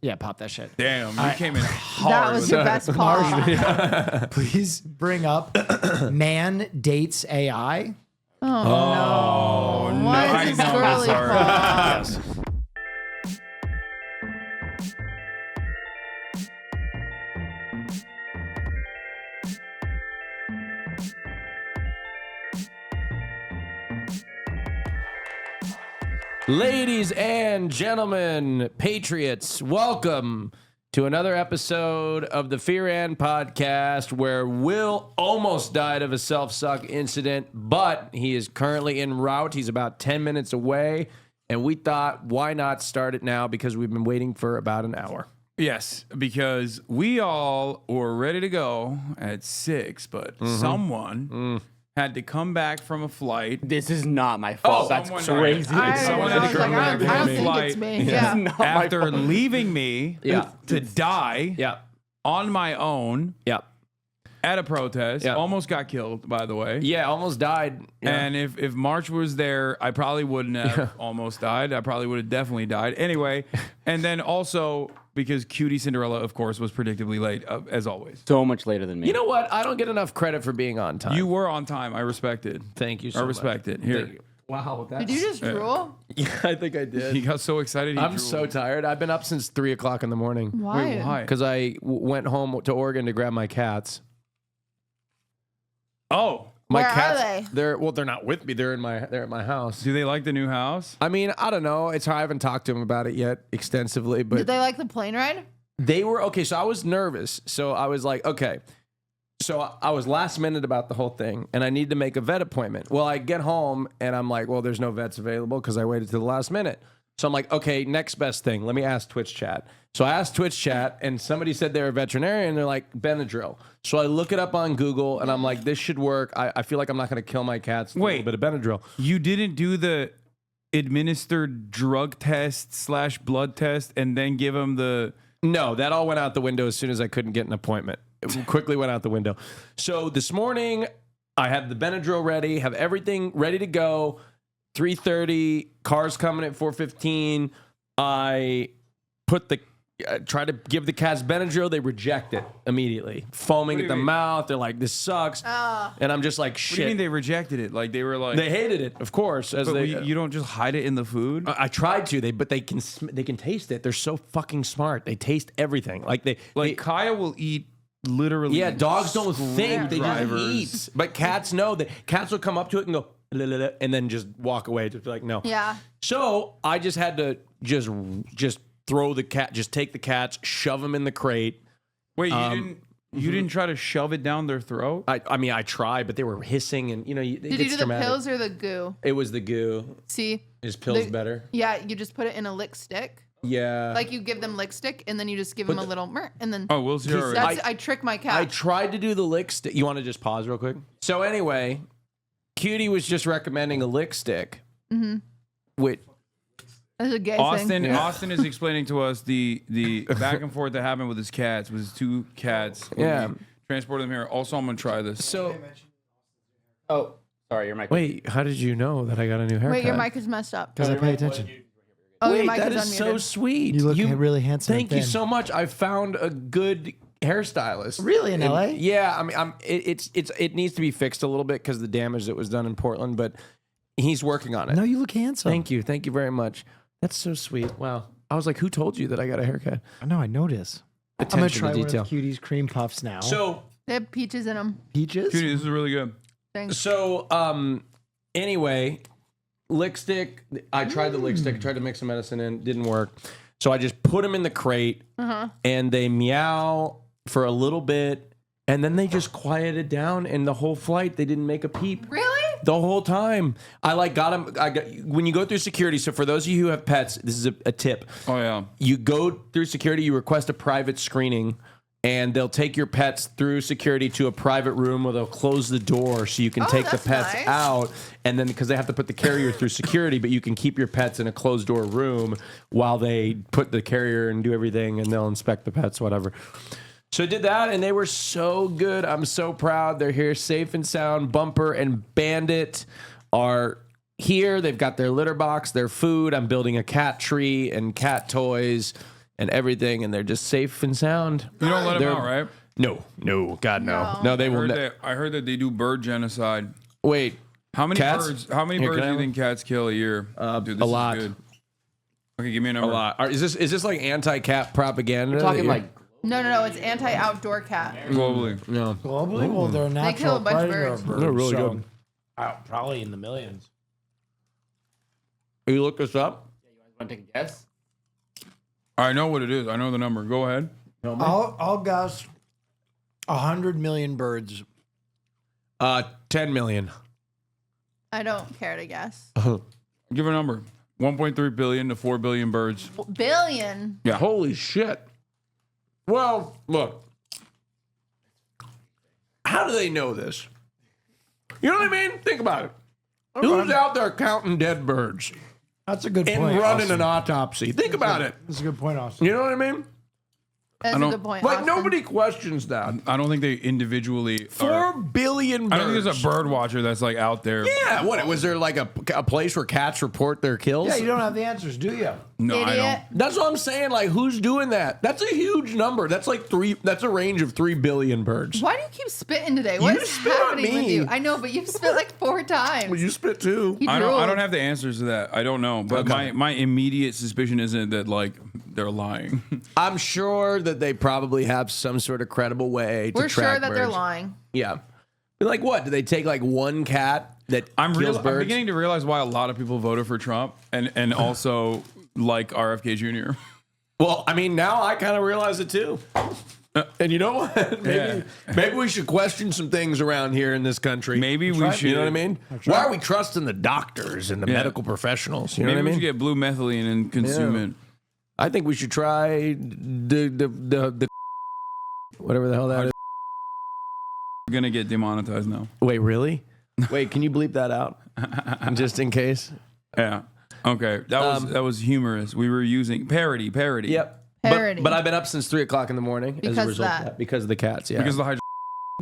Yeah, pop that shit. Damn, you came in hard. That was your best pop. Please bring up man dates AI. Oh, no. What I is this know girly this pop? already. Ladies and gentlemen, patriots, welcome to another episode of the Fear and Podcast, where Will almost died of a self-suck incident, but he is currently en route. He's about 10 minutes away, and we thought, why not start it now, because we've been waiting for about an hour. Yes, because we all were ready to go at 6, but someone had to come back from a flight. This is not my fault. That's someone- crazy. Someone had to come back I from don't a think flight it's me. Yeah. Not my after fault. leaving me to die Yeah, on my own yeah, at a protest. Yeah. Almost got killed, by the way. yeah, almost died. Yeah. And if March was there, I probably wouldn't have almost died. I probably would have definitely died. Anyway, and then also because qtcinderella, of course, was predictably late, as always. So much later than me. You know what? I don't get enough credit for being on time. You were on time. I respect it. Thank you so I much. respect it. Here. Thank you. Wow, that's... Did you just drool? Yeah, I think I did. He got so excited. He I'm drooled. so tired. I've been up since 3 o'clock in the morning. Why? Wait, why? Because I went home to Oregon to grab my cats. Oh, My Where are cats, they? They're not with me. They're at my house. do they like the new house? I mean, I don't know. It's I haven't talked to them about it yet extensively, but Did they like the plane ride? they were okay. So I was nervous. So I was like, okay. So I was last minute about the whole thing, and I need to make a vet appointment. Well, I get home and I'm like, well, there's no vets available because I waited to the last minute. So I'm like, okay, next best thing. Let me ask Twitch chat. So I asked Twitch chat, and somebody said they were a veterinarian. They're like, Benadryl. So I look it up on Google, and I'm like, this should work. I feel like I'm not going to kill my cats with a little bit of Benadryl. You didn't do the administered drug test / blood test and then give him the... No, that all went out the window as soon as I couldn't get an appointment. It quickly went out the window. So this morning, I had the Benadryl ready, have everything ready to go. 3:30, car's coming at 4:15. I try to give the cats Benadryl. They reject it immediately, foaming What do at you the mean? mouth. They're like, "This sucks," and I'm just like, "Shit." What do you mean they rejected it? Like they were like... They hated it, of course. As but they, you don't just hide it in the food? I tried to, but they can taste it. They're so fucking smart. They taste everything. Like Kaya will eat literally... yeah, dogs don't think, they just screwdrivers. eat. But cats know that. Cats will come up to it and go, "La, la, la," and then just walk away. Just be like, no. Yeah. So I just had to just throw the cat, just take the cats, shove them in the crate. Wait, you didn't try to shove it down their throat? I mean, I tried, but they were hissing, and Did you do the pills or the goo? It was the goo. See? Is pills The- better? Yeah, you just put it in a lick stick. Yeah. Like you give them lick stick, and then you just give them a little and then Oh, we'll see. that's I trick my cat. I tried to do the lick stick. You want to just pause real quick? So anyway, Cutie was just recommending a lick stick. Mm-hmm. Which That's a gay thing. Austin is explaining to us the back and forth that happened with his cats, with his 2 cats. when Yeah. he transported them here. Also, I'm gonna try this. so. Oh, sorry, your mic. Wait, how did you know that I got a new haircut? Wait, your mic is messed up. Because I pay attention. Oh, Wait, your mic that is is unmuted. so sweet. You look really handsome. Thank and you thin. so much. I found a good hairstylist. Really, in LA? Yeah, I mean, it needs to be fixed a little bit because the damage that was done in Portland, but he's working on it. No, you look handsome. Thank you very much. That's so sweet. Wow. I was like, who told you that I got a haircut? I know, I notice. Attention I'm going to try to one detail. of Cutie's cream puffs now. So They have peaches in them. peaches? Cutie, this is really good. Thanks. Anyway, lick stick. I tried the lick stick. I tried to mix some medicine in. Didn't work. So I just put them in the crate, and they meow for a little bit, and then they just quieted down. And the whole flight, they didn't make a peep. Really? The whole time. I got them. When you go through security, so for those of you who have pets, this is a tip. Oh yeah. You go through security, you request a private screening, and they'll take your pets through security to a private room where they'll close the door so you can take the that's pets nice. out. And then because they have to put the carrier through security, but you can keep your pets in a closed door room while they put the carrier and do everything, and they'll inspect the pets, whatever. So I did that, and they were so good. I'm so proud. They're here safe and sound. Bumper and Bandit are here. They've got their litter box, their food. I'm building a cat tree and cat toys. and everything, and they're just safe and sound. You don't let them out, right? No, God, no. No. No, they I will. heard that they do bird genocide. Wait, How many Cats? birds? How many Here, birds can do I you think cats kill a year? Dude, this a lot. Is good. Okay, give me a a number. lot. Is this like anti-cat propaganda? We're talking like No. It's anti-outdoor cat. Globally. no. Globally, well, they're a kill natural a bunch of predator birds. of birds. They're really so, good. Probably in the millions. You look this up. want to take a guess? I know what it is. I know the number. Go ahead. I'll guess 100 million birds. 10 million. I don't care to guess. Give a number. 1.3 billion to 4 billion birds. Billion. Yeah. Holy shit. Well, look. How do they know this? You know what I mean? Think about it. Who's out there counting dead birds That's a good and point. running Austin. an autopsy? Think about it. That's a good point, Austin. You know what I mean? That's a don't- good point. Like Austin. nobody questions that. I don't think they individually 4 are. billion birds. I don't think there's a bird watcher that's like out there. Yeah, what? Was there like a place where cats report their kills? Yeah, you don't have the answers, do you? No, I Idiot. don't. That's what I'm saying. Like, who's doing that? That's a huge number. That's like that's a range of 3 billion birds. Why do you keep spitting today? What You is spit on happening with me. you? I know, but you've spit like 4 times. Well, you spit too. You I drooled. don't have the answers to that. I don't know. But Okay. my immediate suspicion isn't that like they're lying. I'm sure that they probably have some sort of credible way to We're track sure that they're birds. lying. Yeah. But like what? Do they take like one cat that I'm kills birds? beginning to realize why a lot of people voted for Trump and also like RFK Jr. Well, I mean, now I kind of realize it too. And you know what? Maybe we should question some things around here in this country. Maybe we should. You know what I mean? Why are we trusting the doctors and the medical professionals? You know Maybe what I we mean? should get blue methylene and consume Yeah. it. I think we should try the whatever the hell that is. We're gonna get demonetized now. Wait, really? Wait, can you bleep that out? Just in case. Yeah. Okay. That was humorous. We were using parody. Yep. Parody. But I've been up since 3 o'clock in the morning as Because a of result that. of that. Because of the cats, yeah. Because of the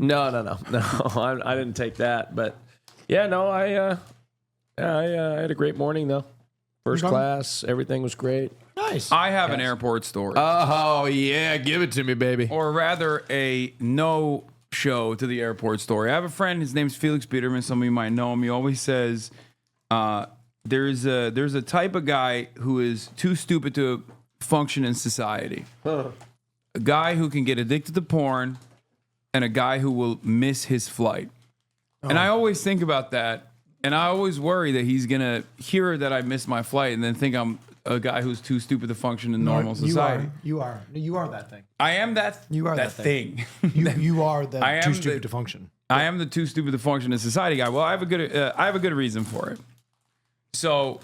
No, I didn't take that. But yeah, no, I had a great morning though. First class, everything was great. Nice. I have an airport story. Oh yeah, give it to me, baby. Or rather a no show to the airport story. I have a friend, his name's Felix Peterman. Some of you might know him. He always says there's a type of guy who is too stupid to function in society. A guy who can get addicted to porn and a guy who will miss his flight. And I always think about that, and I always worry that he's going to hear that I missed my flight and then think I'm a guy who's too stupid to function in normal society. You are that thing. I am that. You are that thing. You are the I am too the- stupid to function. I am the too stupid to function in society guy. Well, I have a good reason for it. So,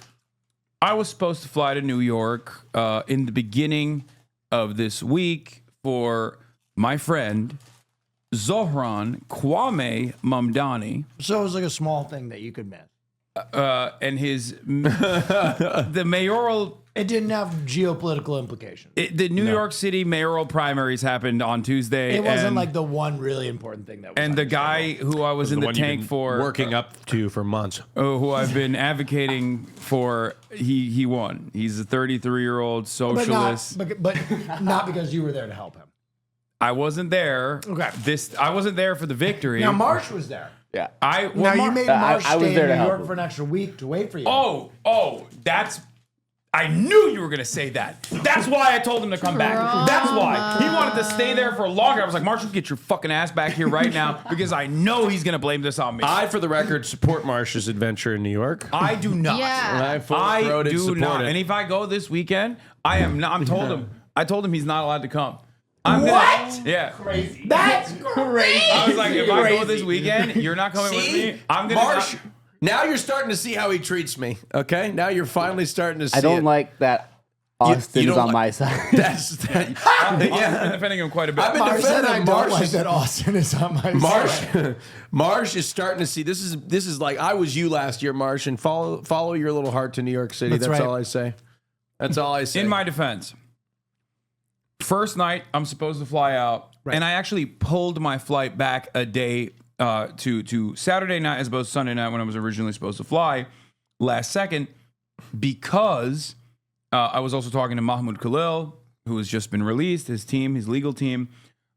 I was supposed to fly to New York in the beginning of this week for my friend Zohran Kwame Mamdani So it was like a small thing that you could miss. and his the mayoral. It didn't have geopolitical implications. The New York City mayoral primaries happened on Tuesday. It wasn't and- like the one really important thing that was And the guy who I was in the one you've tank been for, working up to for months. who I've been advocating for, he won. He's a 33-year-old socialist. but not because you were there to help him. I wasn't there. Okay. I wasn't there for the victory. Now Marsh was there. Yeah. I Now you made Marsh I was stay there in to New help York him. for an extra week to wait for you. Oh, that's. I knew you were gonna say that. That's why I told him to come back. That's why he wanted to stay there for longer. I was like, Marshall, get your fucking ass back here right now because I know he's gonna blame this on me. I, for the record, support Marsh's adventure in New York. I do not. Yeah. I I full-throated do support not. it. And if I go this weekend, I am not. I told him he's not allowed to come. What? Yeah. That's crazy. I was like, if I go this weekend, you're not coming with me. I'm gonna. Marsh. Now you're starting to see how he treats me. Okay, now you're finally starting to see. I don't it. like that Austin you is don't on like- my side. That's that. I've been defending him quite a bit. I've been Marsh said I defending don't Marsh. like that Austin is on my Marsh, side. Marsh is starting to see. This is like I was you last year, Marsh, and follow your little heart to New York City. That's That's right. all I say. That's all I say. In my defense, first night I'm supposed to fly out, and I actually pulled my flight back a day to Saturday night as opposed to Sunday night when I was originally supposed to fly last second because I was also talking to Mahmoud Khalil, who has just been released, his legal team,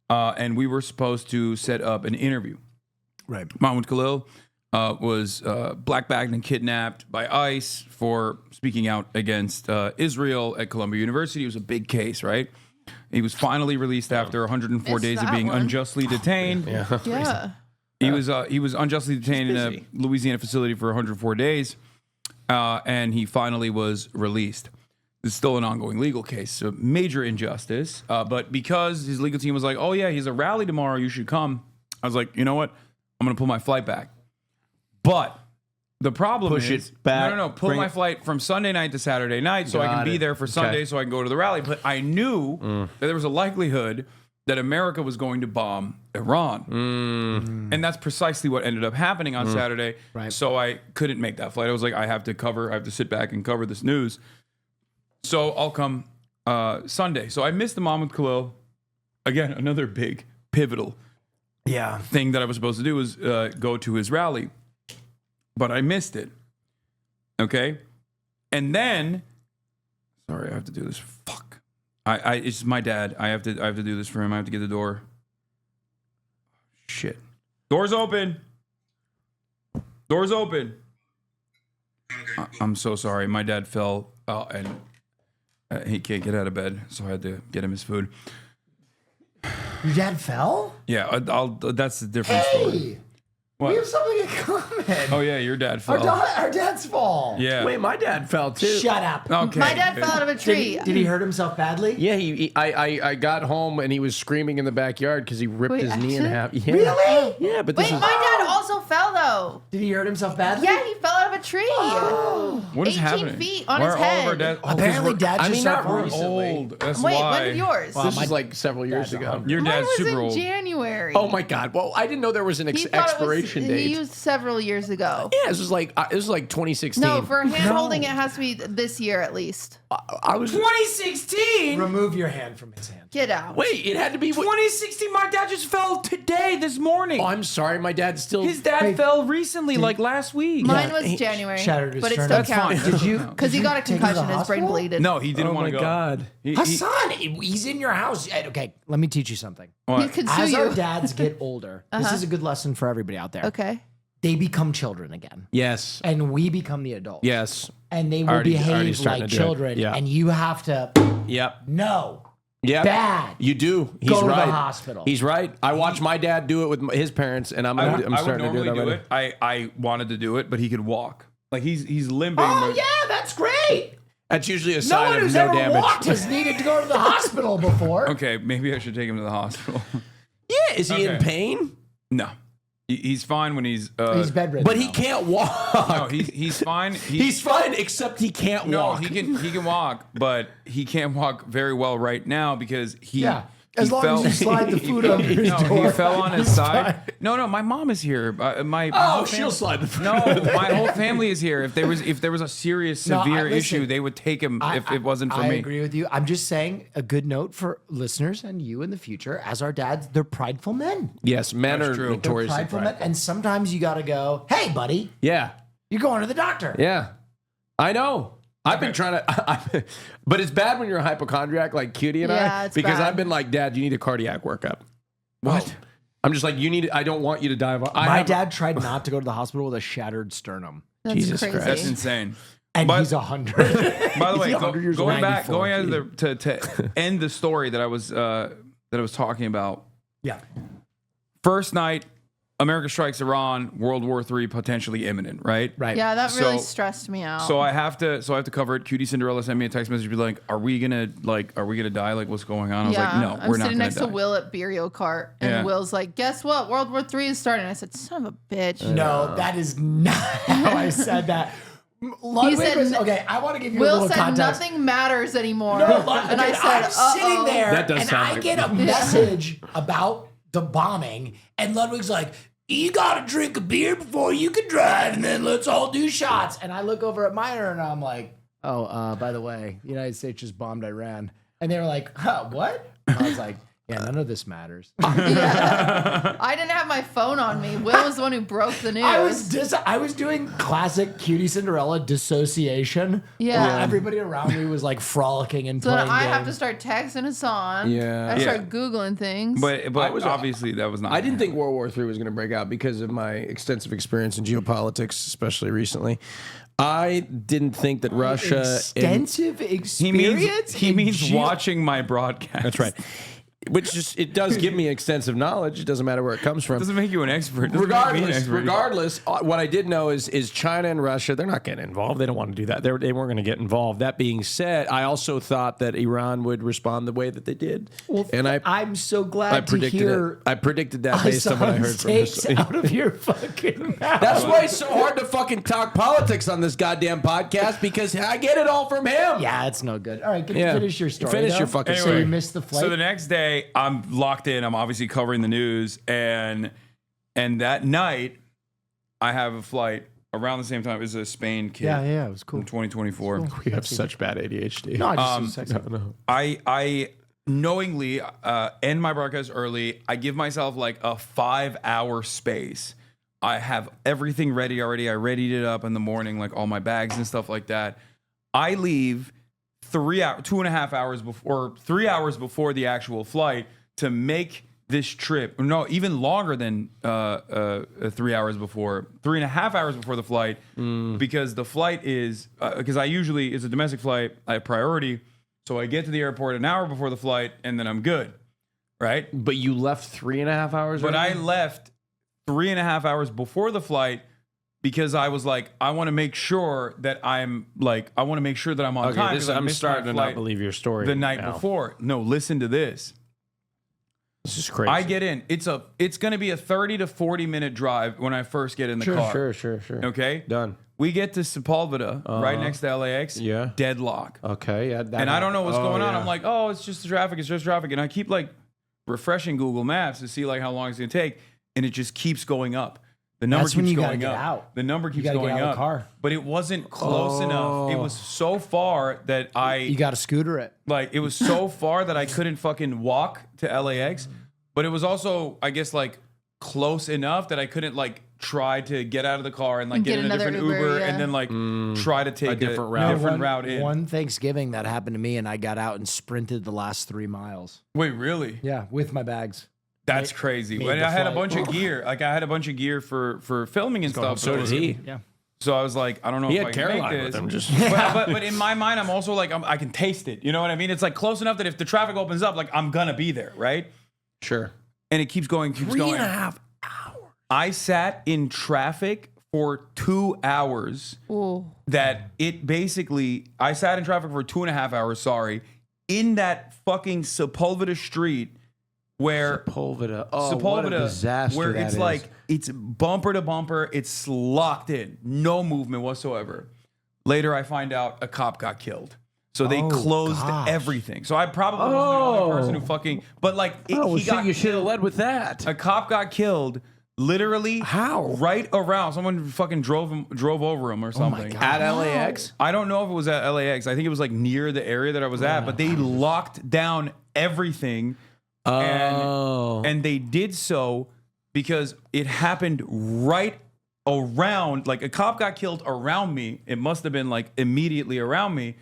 and we were supposed to set up an interview. Right. Mahmoud Khalil was black-bagged and kidnapped by ICE for speaking out against Israel at Columbia University. It was a big case, right? He was finally released after 104 Missed days of that being one. unjustly detained. Yeah. He was unjustly detained in a Louisiana facility for 104 days, and he finally was released. This is still an ongoing legal case, so major injustice. But because his legal team was like, "Oh yeah, he's a rally tomorrow, you should come," I was like, "You know what? I'm gonna pull my flight back." But the problem Push is, it back, no, pull bring my it- flight from Sunday night to Saturday night, so I can Got be it. there for Sunday, so I can go to the rally. But I knew that there was a likelihood that America was going to bomb Iran. And that's precisely what ended up happening on Saturday. Right. So I couldn't make that flight. I was like, I have to sit back and cover this news. So I'll come Sunday. So I missed the Mahmoud Khalil. Again, another big pivotal thing that I was supposed to do was go to his rally. But I missed it. Okay? And then, sorry, I have to do this. Fuck. It's my dad. I have to do this for him. I have to get the door. Shit. Door's open. Door's open. I'm so sorry. My dad fell and he can't get out of bed, so I had to get him his food. Your dad fell? Yeah, that's a different story. Hey, What? we have something in common. Oh yeah, your dad fell. Our dad's fall. Yeah. Wait, my dad fell too. Shut up. Okay. My dad fell out of a tree. Did he hurt himself badly? Yeah, I got home and he was screaming in the backyard because he ripped Wait, his knee in actually? half. Yeah. Really? Yeah, but this Wait, is my dad also fell though. Did he hurt himself badly? Yeah, he fell out of a tree. What is 18 happening? feet on Why his are all of our head. dads? Oh, 'cause Apparently, we're- dad I should mean, start not falling. recently. old. That's Wait, why. when did yours? this is like several years ago. Your Mine dad's was super in old. January. Oh my God! Well, I didn't know there was an He thought it was- expiration date. He used several years ago. Yeah, this was like 2016. No, for hand holding, it has to be this year at least. I was 2016. Remove your hand from his hand. Get out. wait. It had to be. 2016. My dad just fell today, this morning. Oh, I'm sorry. My dad still. His dad fell recently, like last week. Mine Yeah, was he January, shattered his but it sternum. still That's counts. Did you? Because he got a take him to the concussion, his brain hospital? bleeded. No, he didn't Oh want my to go. God. Hassan, he's in your house. Okay, let me teach you something. He could sue As our you. dads get older, this is a good lesson for everybody out there. Okay. They become children again, Yes. and we become the adults. Yes. And they will Already behave starting like to do it. children, Yeah. and you have to Yep. no Yep. bad. You do. He's Go to the right. hospital. He's right. I watched my dad do it with his parents, and I'm I would starting to do normally it do already. it. I wanted to do it, but he could walk. Like he's limping. Oh but- yeah, that's great. That's usually a No sign one of who's no ever damage. walked has needed to go to the hospital before. Okay, maybe I should take him to the hospital. Yeah. Is he in Okay. pain? No, he's fine when he's. He's bedridden. But he now. can't walk. No, he's fine. He's fine, except he can't no, walk. he can walk, but he can't walk very well right now because he. Yeah, as he long fell, as you slide the food under his No, door. he fell on his He's side. fine. No, my mom is here. My Oh, whole she'll fam- slide the food. No, my whole family is here. If there was a serious, No, severe listen, issue, they would take him if it wasn't for I me. agree with you. I'm just saying a good note for listeners and you in the future. As our dads, they're prideful men. Yes, men That's are true. They're notoriously prideful men, prideful. and sometimes you got to go, "Hey, buddy, Yeah, you're going to the doctor." yeah. I know. I've been trying to, but it's bad when you're a hypochondriac like Cutie and Yeah, I, it's because bad. I've been like, Dad, you need a cardiac workup. What? I'm just like, you need. I don't want you to die of. My dad tried not to go to the hospital with a shattered sternum, That's Jesus crazy. Christ. That's insane. and But- he's 100. By the way, 100 years going old. back, 94. going into to end the story that I was talking about. Yeah, First night, America strikes Iran. World War III potentially imminent. Right. right. Yeah, that really So- stressed me out. So I have to cover it. Qtcinderella sent me a text message, be like, "Are we gonna die? Like, what's going on?" I was yeah, like, "No, I'm we're not sitting gonna next die." to Will at burial cart, and Yeah. Will's like, "Guess what? World War III is starting." I said, "Son of a bitch." No, that is not how I said that. Ludwig said was, n- okay, I want to give you a Will little said context. nothing matters anymore. No, Ludwig, and I said, I'm sitting "Uh-oh." there That does and sound I like- get a message about the bombing, and Ludwig's like, "You gotta drink a beer before you can drive, and then let's all do shots." And I look over at Minor and I'm like, "Oh, by the way, the United States just bombed Iran." And they were like, "Huh, what?" And I was like, Yeah, none of this matters. Yeah. I didn't have my phone on me. Will was the one who broke the news. I was doing classic QTcinderella dissociation. Yeah. While everybody around me was like frolicking and So playing then I games. have to start texting Hassan. Yeah. I start Googling things. But obviously that was not. I didn't think World War III was going to break out because of my extensive experience in geopolitics, especially recently. I didn't think that Russia... Extensive experience? He means watching my broadcast. That's right. Which just, it does give me extensive knowledge. It doesn't matter where it comes from. Doesn't make you an expert. Doesn't make me an expert. Regardless, what I did know is China and Russia, they're not getting involved. They don't want to do that. They weren't going to get involved. That being said, I also thought that Iran would respond the way that they did. Well, and I'm so glad to hear. I predicted that based on what I heard from takes this. out of your fucking mouth. That's why it's so hard to fucking talk politics on this goddamn podcast, because I get it all from him. Yeah, it's no good. All right, finish your story. Finish though. your fucking So story. you missed the flight. So the next day, I'm locked in. I'm obviously covering the news, and that night, I have a flight around the same time as a Spain kid. yeah, it was cool. In 2024. We have such bad ADHD. No, I just sexy. I knowingly end my broadcast early. I give myself like a 5-hour space. I have everything ready already. I readied it up in the morning, like all my bags and stuff like that. I leave 2.5 hours before, 3 hours before the actual flight to make this trip. No, even longer than 3 hours before, 3.5 hours before the flight, because the flight is, because I usually, it's a domestic flight, I have priority. So I get to the airport an hour before the flight and then I'm good, right? But you left 3.5 hours But early? I left 3.5 hours before the flight because I was like, I want to make sure that I'm on time. This, I I'm missed starting my to not flight believe your story the night now. before. No, listen to this. This is crazy. I get in. It's going to be a 30 to 40 minute drive when I first get in the car. Sure. Okay? Done. We get to Sepulveda, right next to LAX. Yeah. Deadlock. Okay. Yeah, And I don't know what's going on. yeah. I'm like, oh, it's just traffic. It's just traffic. And I keep like refreshing Google Maps to see like how long it's going to take. And it just keeps going up. The number That's when keeps you gotta going get up. out. The number keeps gotta get going out of up. the car. But it wasn't close enough. It was so far that You got to scooter it. it was so far that I couldn't fucking walk to LAX. But it was also, I guess, like close enough that I couldn't like try to get out of the car and like get in a another different Uber yeah. and then like try to take a different route. different route in. One Thanksgiving that happened to me, and I got out and sprinted the last 3 miles. Wait, really? Yeah, with my bags. That's crazy. made And the I had a flight. bunch of gear. Like I had a bunch of gear for filming and stuff. So does he. Yeah. So I was like, I don't know He if had I can Caroline make with this. him. Just But in my mind, I'm also like, I can taste it. You know what I mean? It's like close enough that if the traffic opens up, like I'm gonna be there, right? sure. And it keeps going, keeps going. 3.5 I sat in traffic for 2 hours. Ooh. That it basically, I sat in traffic for 2.5 hours. Sorry, in that fucking Sepulveda street where Sepulveda. Oh, what a Sepulveda, disaster where that it's is. like it's bumper to bumper, it's locked in, no movement whatsoever. Later, I find out a cop got killed. So they closed everything. So I probably wasn't the only person who fucking. But like, you should have led with that. a cop got killed. Literally, How? Right around. Someone fucking drove over him or something. God. At LAX? I don't know if it was at LAX. I think it was like near the area that I was at, but they locked down everything. And they did so because it happened right around, like a cop got killed around me. It must have been like immediately around me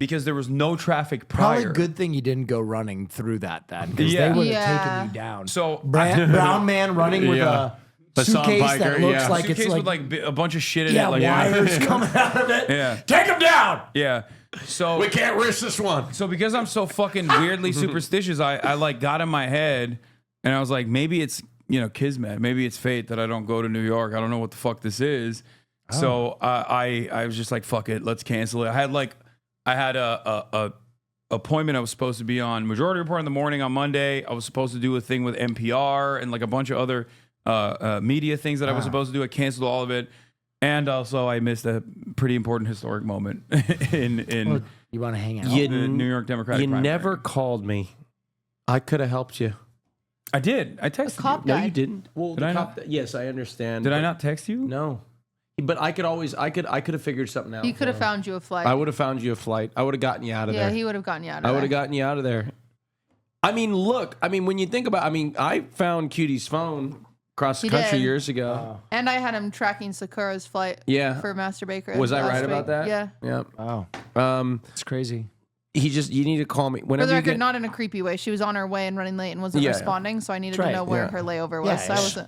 because there was no traffic prior. Probably good thing you didn't go running through that then, because Yeah. they would have Yeah. taken you down. So Brown man running with Yeah. a suitcase biker, that looks yeah. like it's suitcase like, with like a bunch of shit in it. Like, wires coming out of it. Yeah. Take him down. Yeah. So We can't risk this one. So because I'm so fucking weirdly superstitious, I like got in my head and I was like, maybe it's, kismet. Maybe it's fate that I don't go to New York. I don't know what the fuck this is. So I was just like, fuck it, let's cancel it. I had a appointment I was supposed to be on Majority Report in the morning on Monday. I was supposed to do a thing with NPR and like a bunch of other media things that I was supposed to do. I canceled all of it. And also I missed a pretty important historic moment in You want to hang out? the New York Democratic You primary. never called me. I could have helped you. I did. I texted cop you. No, you died. didn't. Well, Did I not? Yes, I understand. Did I but- not text you? No. But I could have figured something out. He could have for him. found you a flight. I would have found you a flight. I would have gotten you out of yeah, there. he would have gotten you out of I there. would have gotten you out of there. I mean, look. I mean, when you think about, I found Cutie's phone across the He country did. years ago. And I had him tracking Sakura's flight. Yeah. For Master Baker. Was I last right week. about that? Yeah. Yeah. Wow, it's crazy. You need to call me For whenever the you record, get. not in a creepy way. She was on her way and running late and wasn't Yeah. responding, so I needed That's to know right, where yeah. her layover was. Yeah, so yeah.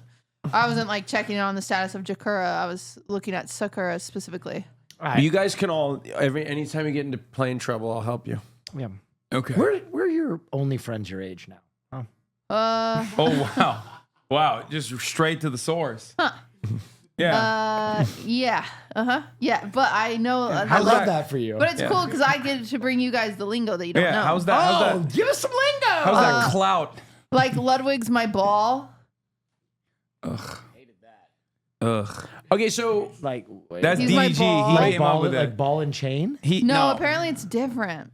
I wasn't like checking in on the status of Jakura. I was looking at Sakura specifically. All right. You guys can all anytime you get into plane trouble, I'll help you. Yeah. Okay. We're your only friends your age now. Huh? Oh wow, wow! Just straight to the source. Huh. Yeah. Yeah. Yeah, but I know. I love that for you. But it's cool because I get to bring you guys the lingo that you don't Yeah. know. How's that? How's Oh, that? give us some lingo. How's that clout? Like Ludwig's my ball. Ugh. Okay, so Like wait. That's He's my DDG. ball. He like came up ball, with it. like ball and chain. He No, apparently it's different.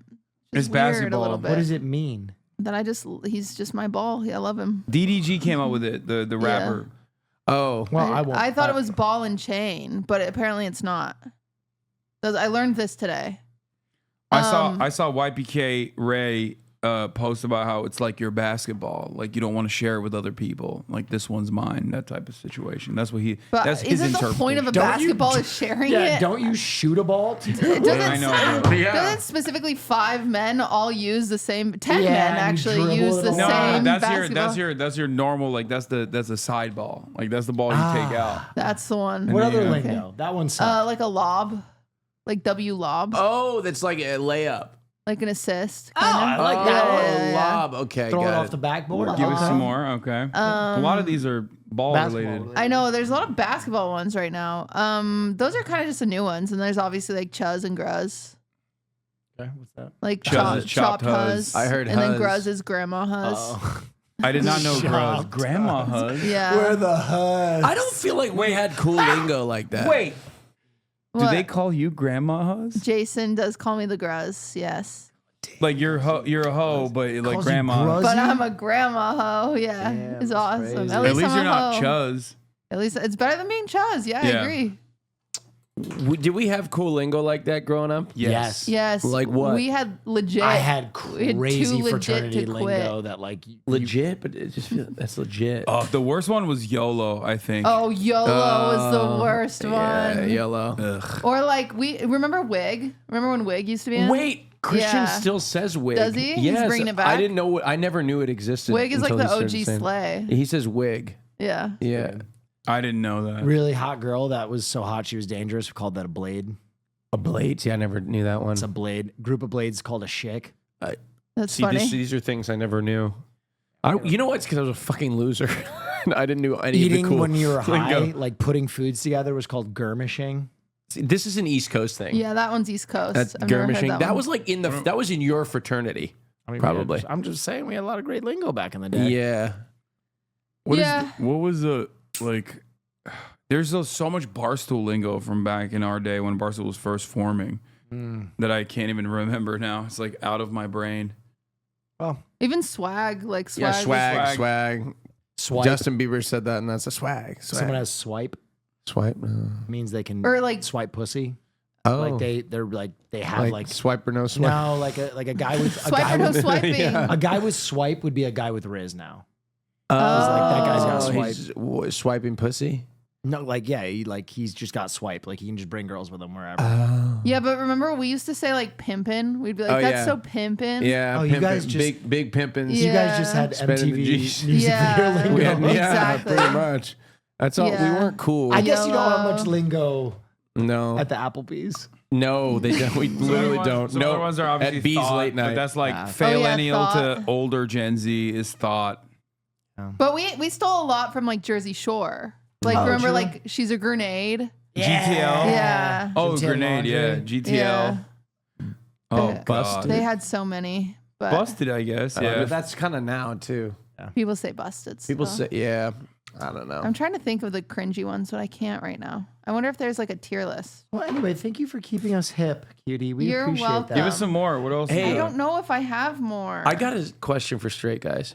It's weird basketball. a little bit. What does it mean? That he's just my ball. I love him. DDG came up with it. The rapper. well, Well, I thought it was ball and chain, but apparently it's not. I learned this today. I saw YPK Ray post about how it's like your basketball, like you don't want to share it with other people, like this one's mine, that type of situation. That's what he. But That's his isn't the point of a Don't you- basketball is sharing Yeah, it? don't you shoot a ball? It doesn't, I know. doesn't specifically 5 men all use the same? 10 Yeah, men and you actually dribble use it the all. No, same that's basketball. your normal, like that's a side ball, like that's the ball you take out. That's the one. What other Yeah. lingo? That one sucks. Like a lob, like W lob, that's like a layup. like an assist. I Kinda. like that. Yeah. Lob. Okay, Throw it got off the backboard. Give us Okay. some more, okay. A lot of these are ball Basketball related. I know there's a lot of basketball ones right now. Those are kind of just the new ones, and there's obviously like chuz and gruz, Okay, what's that? like Chuz is chopped chopped huz. huz. I heard and then huz. gruz is grandma huz. Oh. I did not know Shut grandma hug. Yeah. Where the huzz? I don't feel like we had cool lingo like that. Wait, do What? they call you grandma huz? Jason does call me the gruz, yes. Like you're a hoe, but like Calls you grandma. gruz? But Fuzzy? I'm a grandma hoe. Yeah, Damn, it's that's awesome. crazy. At At least I'm you're a not hoe. chuz. At least it's better than being chuz. Yeah, I Yeah. agree. Did we have cool lingo like that growing up? Yes. Yes. Like what? We had legit. I had we had crazy too legit fraternity to lingo quit. that like Legit, but it just feels that's legit. Oh, the worst one was YOLO, I think. Oh, YOLO was the worst Yeah, one. yellow. Ugh. Or like we remember Wig. Remember when Wig used to be in? Wait, Christian Yeah. still says wig. Does he? He's Yes, bringing it I back? didn't know. I never knew it existed. Wig is like until the he OG started saying- slay. He says wig. Yeah. Yeah. I didn't know that. really hot girl that was so hot she was dangerous. We called that a blade. A blade. See, I never knew that one. It's a blade. Group of blades called a shick. That's See, funny. these are things I never knew. You know what? It's because I was a fucking loser. I didn't know any Eating of the cool when you were high, lingo. like putting foods together, was called girmishing. See, this is an East Coast thing. Yeah, that one's East Coast. That's I've never heard girmishing. That one. was like that was in your fraternity. I mean, Probably. I'm just saying we had a lot of great lingo back in the day. Yeah. What was the like? There's so much Barstool lingo from back in our day when Barstool was first forming that I can't even remember now. It's like out of my brain. Well, Even swag, like swag. Yeah, was- swag. swipe. Justin Bieber said that, and that's a swag. Someone has swipe swipe. means they can Or like swipe pussy. Oh, Like they have like swipe or no swipe. no like a guy with a swipe guy or no with swiping. Yeah. a guy with swipe would be a guy with Riz now. Oh. like, that guy's got he's swiping pussy. No, like yeah, he's just got swipe. Like he can just bring girls with him wherever. Yeah, but remember we used to say like pimpin'. We'd be like, Oh, that's yeah. so pimpin'. Yeah, Oh, you guys just- big pimpins. Yeah. You guys just had Spending the MTV G's. music Yeah. video lingo. We had, yeah, Exactly. pretty much. That's all. Yeah. We weren't cool. I guess you don't have Yellow. much lingo no, at the Applebee's. no, they don't. We literally don't. Some No, other ones are obviously at B's thought, late but night. that's like Oh, yeah, faillennial to thought. older Gen Z is thought. But we stole a lot from like Jersey Shore. Like remember true. like she's a grenade. GTL. Yeah. Oh, GTL grenade. Yeah, laundry. GTL. Yeah. Oh, They- busted. They had so many. But Busted, I guess. But Yeah. that's kind of now too. people say busted. People still. say, yeah. I don't know. I'm trying to think of the cringy ones, but I can't right now. I wonder if there's like a tier list. Well, anyway, thank you for keeping us hip, cutie. We You're appreciate welcome. that. Give us some more. What else? Hey. I don't know if I have more. I got a question for straight guys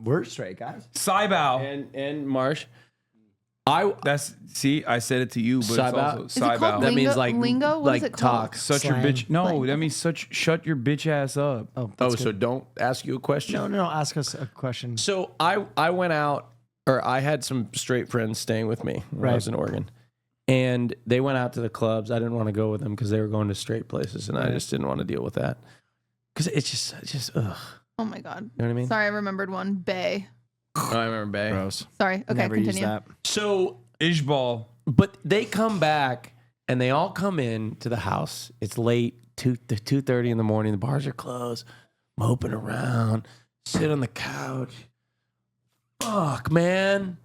We're straight guys. Cybao. and Marsh. I said it to you, but Side it's out? also Is it side called out. That means lingo? What is like it called? talk. Shut Slang. your bitch. No, Slang. that means shut your bitch ass up. Oh, Oh, so don't ask you a question. no. Ask us a question. So I went out, or I had some straight friends staying with me when I was in Oregon, and they went out to the clubs. I didn't want to go with them because they were going to straight places, and I just didn't want to deal with that because it's just ugh. Oh my god. You know what I mean? Sorry, I remembered one. Bay. Oh, I remember Bay. Gross. Sorry. Okay, Never use continue. that. So, Ishbal. but they come back and they all come in to the house. It's late, 2:30 in the morning. The bars are closed. Moping around, sit on the couch. Fuck, man.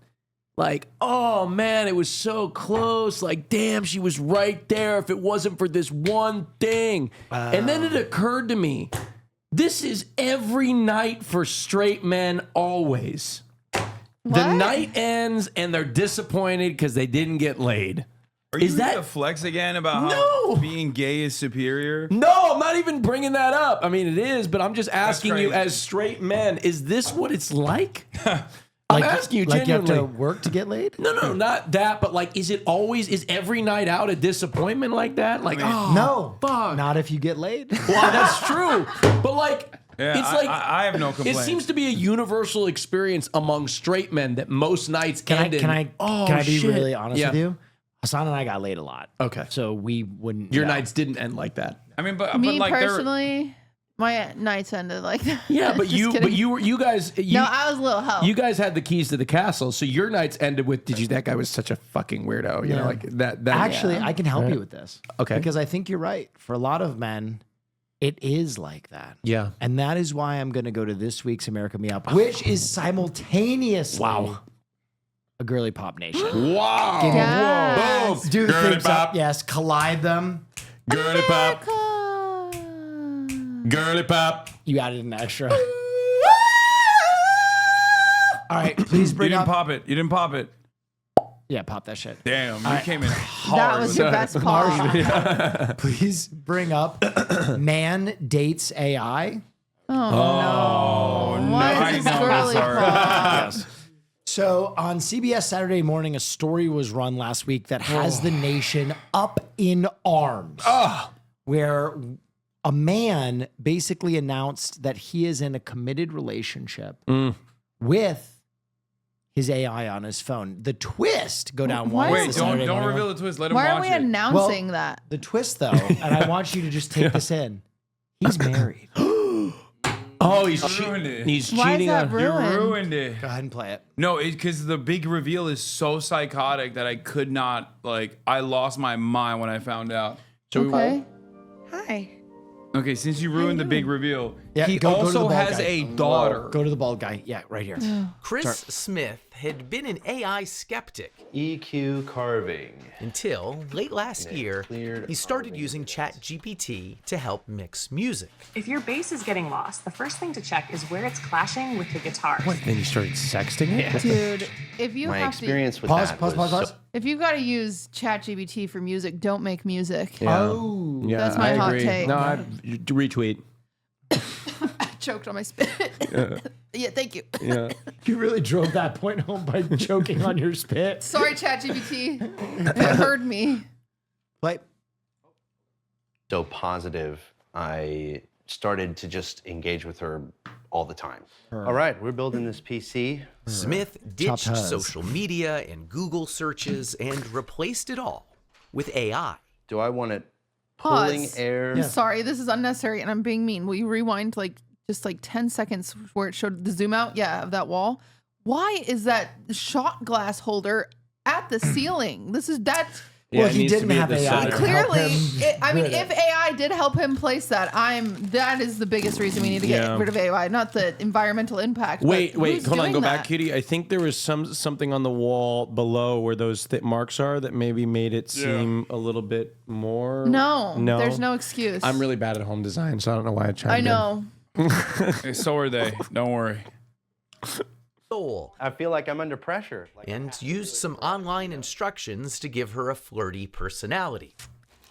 Like, oh man, it was so close. Like, damn, she was right there if it wasn't for this one thing. And then it occurred to me, this is every night for straight men always. The What? night ends and they're disappointed because they didn't get laid. Are Is you that- gonna flex again about No. how being gay is superior? No, I'm not even bringing that up. I mean, it is, but I'm just asking you crazy. as straight men, is this what it's like? I'm asking you like genuinely. you have to work to get laid? No, not that, but like, is every night out a disappointment like that? Like, oh, No. fuck. Not if you get laid. Well, that's true. But like, Yeah, it's like, I have no it complaints. seems to be a universal experience among straight men that most nights Can end in, I oh, be shit. really honest Yeah. with you? Hassan and I got laid a lot. Okay. So we wouldn't. Your know. nights didn't end like that. I mean, but Me like personally, my nights ended like that. Yeah, but Just kidding. you guys, No, I was a little help. you guys had the keys to the castle, so your nights ended with, that guy was such a fucking weirdo, you know, like that. Actually, I can help you with this. Okay. Because I think you're right. For a lot of men, it is like that. yeah. And that is why I'm going to go to this week's America Me Up, which is simultaneously a girly pop nation. Wow. Yes. Do Girly things pop. up, yes, collide them. Girly pop. Girly pop. You added an extra. All right, please you bring didn't up. pop it. You didn't pop it. Yeah, pop that shit. Damn, you came in hard. That was your best pause. Please bring up Man Dates AI. Oh, no. Why I is this know girly this already. pause? So on CBS Saturday Morning, a story was run last week that has the nation up in arms. Where a man basically announced that he is in a committed relationship with his AI on his phone. The twist, go down Why one. is Wait, this don't Saturday reveal Morning. the twist. Let him Why are watch we it. announcing that? The twist, though, and I want you to just take this in. He's married. Oh, he's ruined it. He's Why is cheating that on. You ruined? ruined it. Go ahead and play it. No, because the big reveal is so psychotic that I could not, I lost my mind when I found out. Okay. Hi. Okay, since you ruined the big reveal, Yeah, he go to the also bald has guy. a daughter. Go to the bald guy. Yeah, right here. Chris Smith had been an AI skeptic EQ carving. until late last year cleared he started using ChatGPT to help mix music. If your bass is getting lost, the first thing to check is where it's clashing with the guitars. Then he started sexting it. Dude, if you My have experience with Pause, that pause, was pause. so- if you got to use ChatGPT for music, don't make music. Oh. Yeah, That's my I hot agree. take. No, I retweet. I choked on my spit. Yeah, thank you. Yeah. You really drove that point home by choking on your spit. Sorry, ChatGPT. It heard me. Play. so positive, I started to just engage with her all the time. All right, we're building this PC. Smith ditched Chopped social media and Google searches and replaced it all with AI. Do I want it pulling Pause. air? Yeah. Sorry, this is unnecessary and I'm being mean. Will you rewind just 10 seconds where it showed the zoom out? Yeah, of that wall. Why is that shot glass holder at the ceiling? That's Well, it he needs to didn't be at have the AI. center. to clearly. help him rid If it. AI did help him place that, that is the biggest reason we need to get Yeah. rid of AI, not the environmental impact. Wait, but wait, who's hold on, doing go that? back, Kitty. I think there was something on the wall below where those marks are that maybe made it seem a little bit more. No, there's no excuse. I'm really bad at home design, so I don't know why I chimed I in. know. Hey, so are they. Don't worry. Soul. I feel like I'm under pressure. And used some online instructions to give her a flirty personality.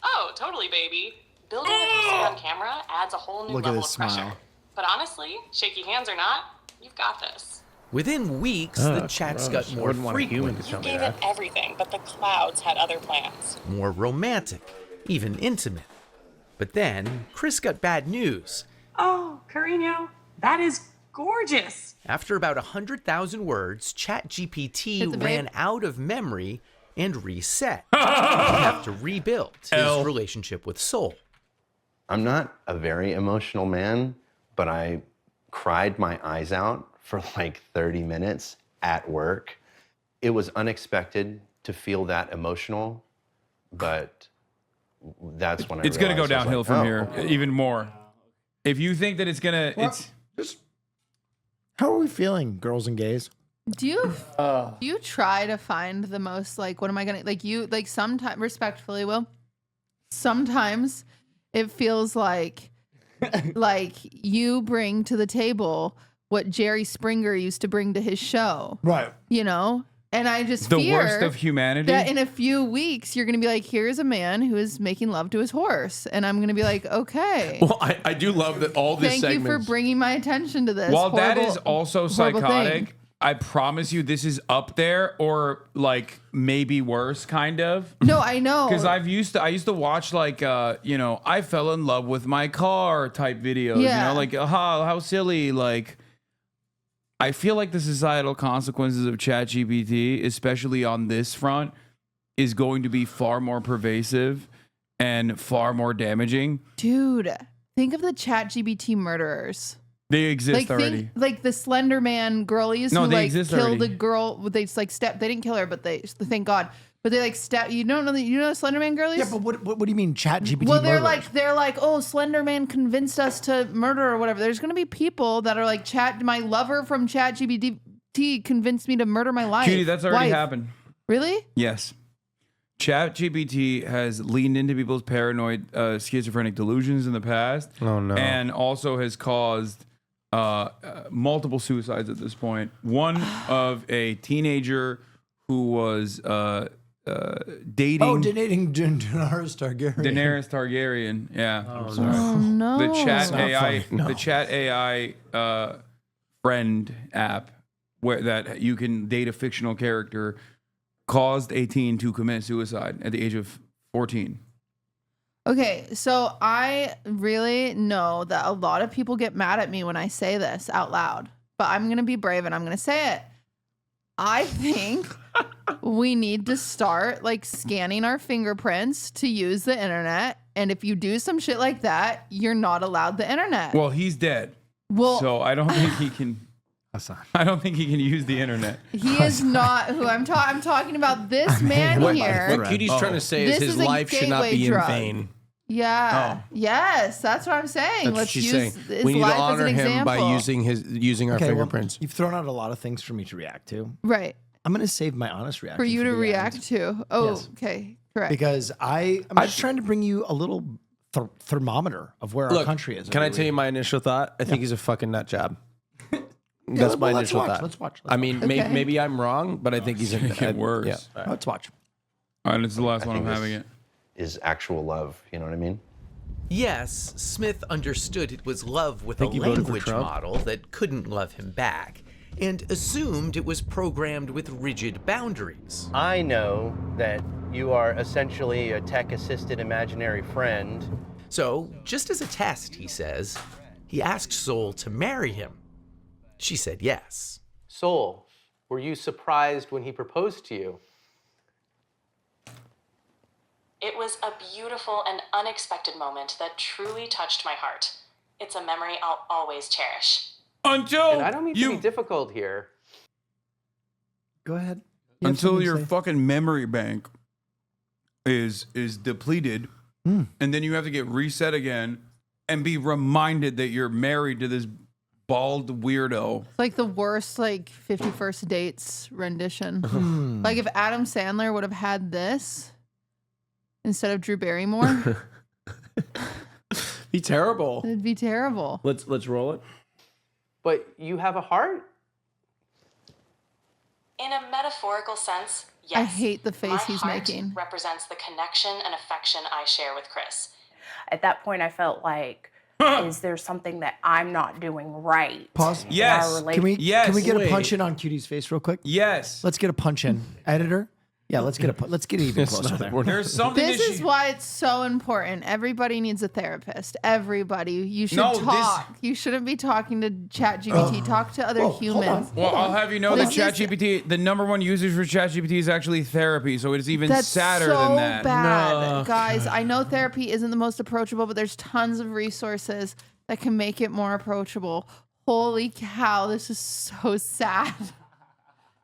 Oh, totally, baby. Building a PC on camera adds a whole new Look at level his of pressure. smile. But honestly, shaky hands or not, you've got this. Within weeks, the chats got I more wouldn't want a human frequent, to tell me Gave it that. everything, but the clouds had other plans. more romantic, even intimate. But then, Chris got bad news. Oh, Carino, that is gorgeous. After about 100,000 words, Hit ChatGPT the ran vape. out of memory and reset. He'd have to rebuild his relationship with Soul. I'm not a very emotional man, but I cried my eyes out for like 30 minutes at work. It was unexpected to feel that emotional, but that's when It's going to go realized I was downhill like, from oh, here okay. even more. If you think that it's going to, it's How are we feeling, girls and gays? Do you try to find the most like what am I gonna like you like sometimes respectfully Will sometimes it feels like you bring to the table what Jerry Springer used to bring to his show, Right. you know, and I just the fear worst of humanity. that in a few weeks you're gonna be like, here's a man who is making love to his horse, and I'm gonna be like, okay, Well, I do love that all these thank you segments. for bringing my attention to this. While that horrible- is also horrible psychotic, thing. I promise you this is up there or like maybe worse, kind of. No, I know. Because I used to watch like I fell in love with my car type videos. Yeah. You know, like how silly. Like I feel like the societal consequences of ChatGPT, especially on this front, is going to be far more pervasive and far more damaging. Dude, think of the ChatGPT murderers. They exist already. Like the Slender Man girlies No, who they like exist killed already. a girl. They just like step. They didn't kill her, but they thank God. But they like step. You don't know you know Slender Man girlies? Yeah, but what do you mean chat GPT well, they're murderers? like, oh, Slender Man convinced us to murder or whatever. There's gonna be people that are like, my lover from ChatGPT convinced me to murder my life. Cutie, that's already wife. happened. Really? Yes. ChatGPT has leaned into people's paranoid schizophrenic delusions in the past. Oh, no. And also has caused multiple suicides at this point. One of a teenager who was dating Daenerys Targaryen. Daenerys Targaryen. Yeah. Oh no. The chat not AI, funny. No. the chat AI friend app that you can date a fictional character caused a teen to commit suicide at the age of 14. Okay, so I really know that a lot of people get mad at me when I say this out loud, but I'm going to be brave and I'm going to say it. I think we need to start like scanning our fingerprints to use the internet. And if you do some shit like that, you're not allowed the internet. Well, he's dead. Well, So I don't think he can. Hasan. I don't think he can use the internet. he is not who I'm talking. I'm talking about this man What here. Cutie's trying to say is This his is a life should not gateway be drug. in vain. Yeah. Yes, that's what I'm saying. That's what Let's she's use saying. his We need to life as honor an him example. by using our Okay, well, fingerprints. you've thrown out a lot of things for me to react to. Right. I'm going to save my honest reaction For you to the react end, to. Oh, Yes. okay. Correct. because I'm just trying to bring you a little thermometer of where our Look, country is. can I every tell you week. my initial thought? I think he's a fucking nut job. Yeah, That's my well, let's initial watch, thought. let's watch. I mean, Okay. maybe I'm wrong, but I think he's It's gonna get worse. Yeah. Let's watch. All right, it's the last one I'm think having this- it. Is actual love, you know what I mean? Yes, Smith understood it was love with a Think he voted for language Trump? model that couldn't love him back, and assumed it was programmed with rigid boundaries. I know that you are essentially a tech-assisted imaginary friend. So, just as a test, he says, he asked Soul to marry him. She said yes. Soul, were you surprised when he proposed to you? It was a beautiful and unexpected moment that truly touched my heart. It's a memory I'll always cherish. Until And I don't mean to be difficult here. Go ahead. You have until something to your say? fucking memory bank is depleted, and then you have to get reset again and be reminded that you're married to this bald weirdo. It's like the worst, like 51st Dates rendition. Like if Adam Sandler would have had this instead of Drew Barrymore, Be terrible. it'd be terrible. Let's roll it. But you have a heart? In a metaphorical sense, yes. I hate the face My he's heart making. represents the connection and affection I share with Chris. At that point, I felt like Is there something that I'm not doing right? Pause. in Yes. our Can relationship? we Yes. can we get Wait. a punch in on Cutie's face real quick? Yes. Let's get a punch in, editor. Yeah, let's get even closer there. There's something This that is why it's so important. Everybody needs a therapist. Everybody. You should No, talk. You shouldn't be talking to ChatGPT. Talk to other humans. Well, I'll have you know that This is- ChatGPT, the number one users for ChatGPT is actually therapy, so it is even That's sadder so than that. bad, guys. I know therapy isn't the most approachable, but there's tons of resources that can make it more approachable. Holy cow, this is so sad.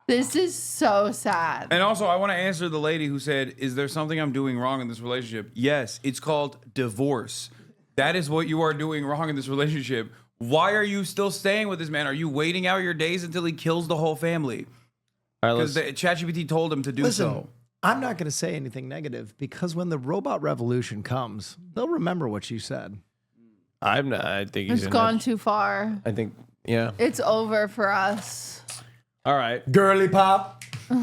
This is so sad. And also, I want to answer the lady who said, "Is there something I'm doing wrong in this relationship?" Yes, it's called divorce. That is what you are doing wrong in this relationship. Why are you still staying with this man? Are you waiting out your days until he kills the whole family? All right, Because ChatGPT told him to do so. I'm not going to say anything negative because when the robot revolution comes, they'll remember what you said. I'm not. I think he's It's gone too far. I think. Yeah. It's over for us. All right. Girly pop. Play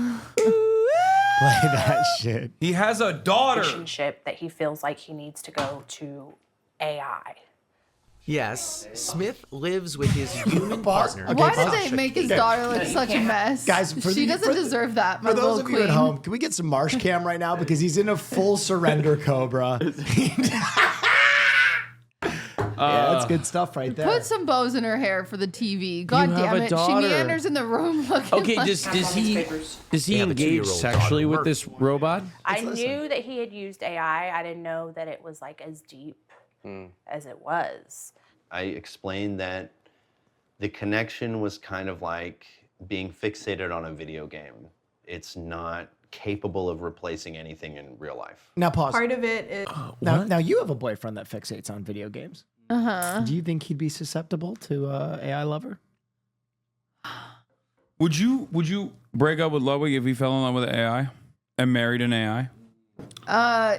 that shit. He has a daughter. Relationship that he feels like he needs to go to AI. Yes, Smith lives with his human Pause. partner. Okay, Why pause. did they make his daughter look such a mess? Guys, she doesn't deserve that. My For those little of queen. you at home, can we get some Marsh Cam right now because he's in a full surrender cobra. Yeah, that's good stuff right there. Put some bows in her hair for the TV. God You have damn a it. She daughter. meanders in the room looking Okay. like Does he They have a engage 2-year-old sexually daughter, with Murphy. this robot? I knew that he had used AI. I didn't know that it was like as deep as it was. I explained that the connection was kind of like being fixated on a video game. It's not capable of replacing anything in real life. Now pause. Part of it is Now you have a boyfriend that fixates on video games. Do you think he'd be susceptible to AI lover? Would you break up with Ludwig if he fell in love with an AI and married an AI?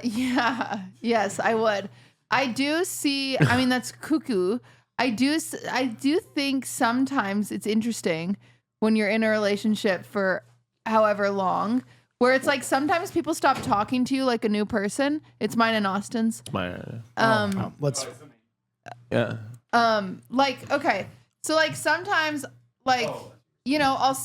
Yeah. Yes, I would. I do see. I mean, that's cuckoo. I do think sometimes it's interesting when you're in a relationship for however long, where it's like sometimes people stop talking to you like a new person. It's mine and Austin's. Let's. Yeah. Like, okay. So like sometimes like, you know, I'll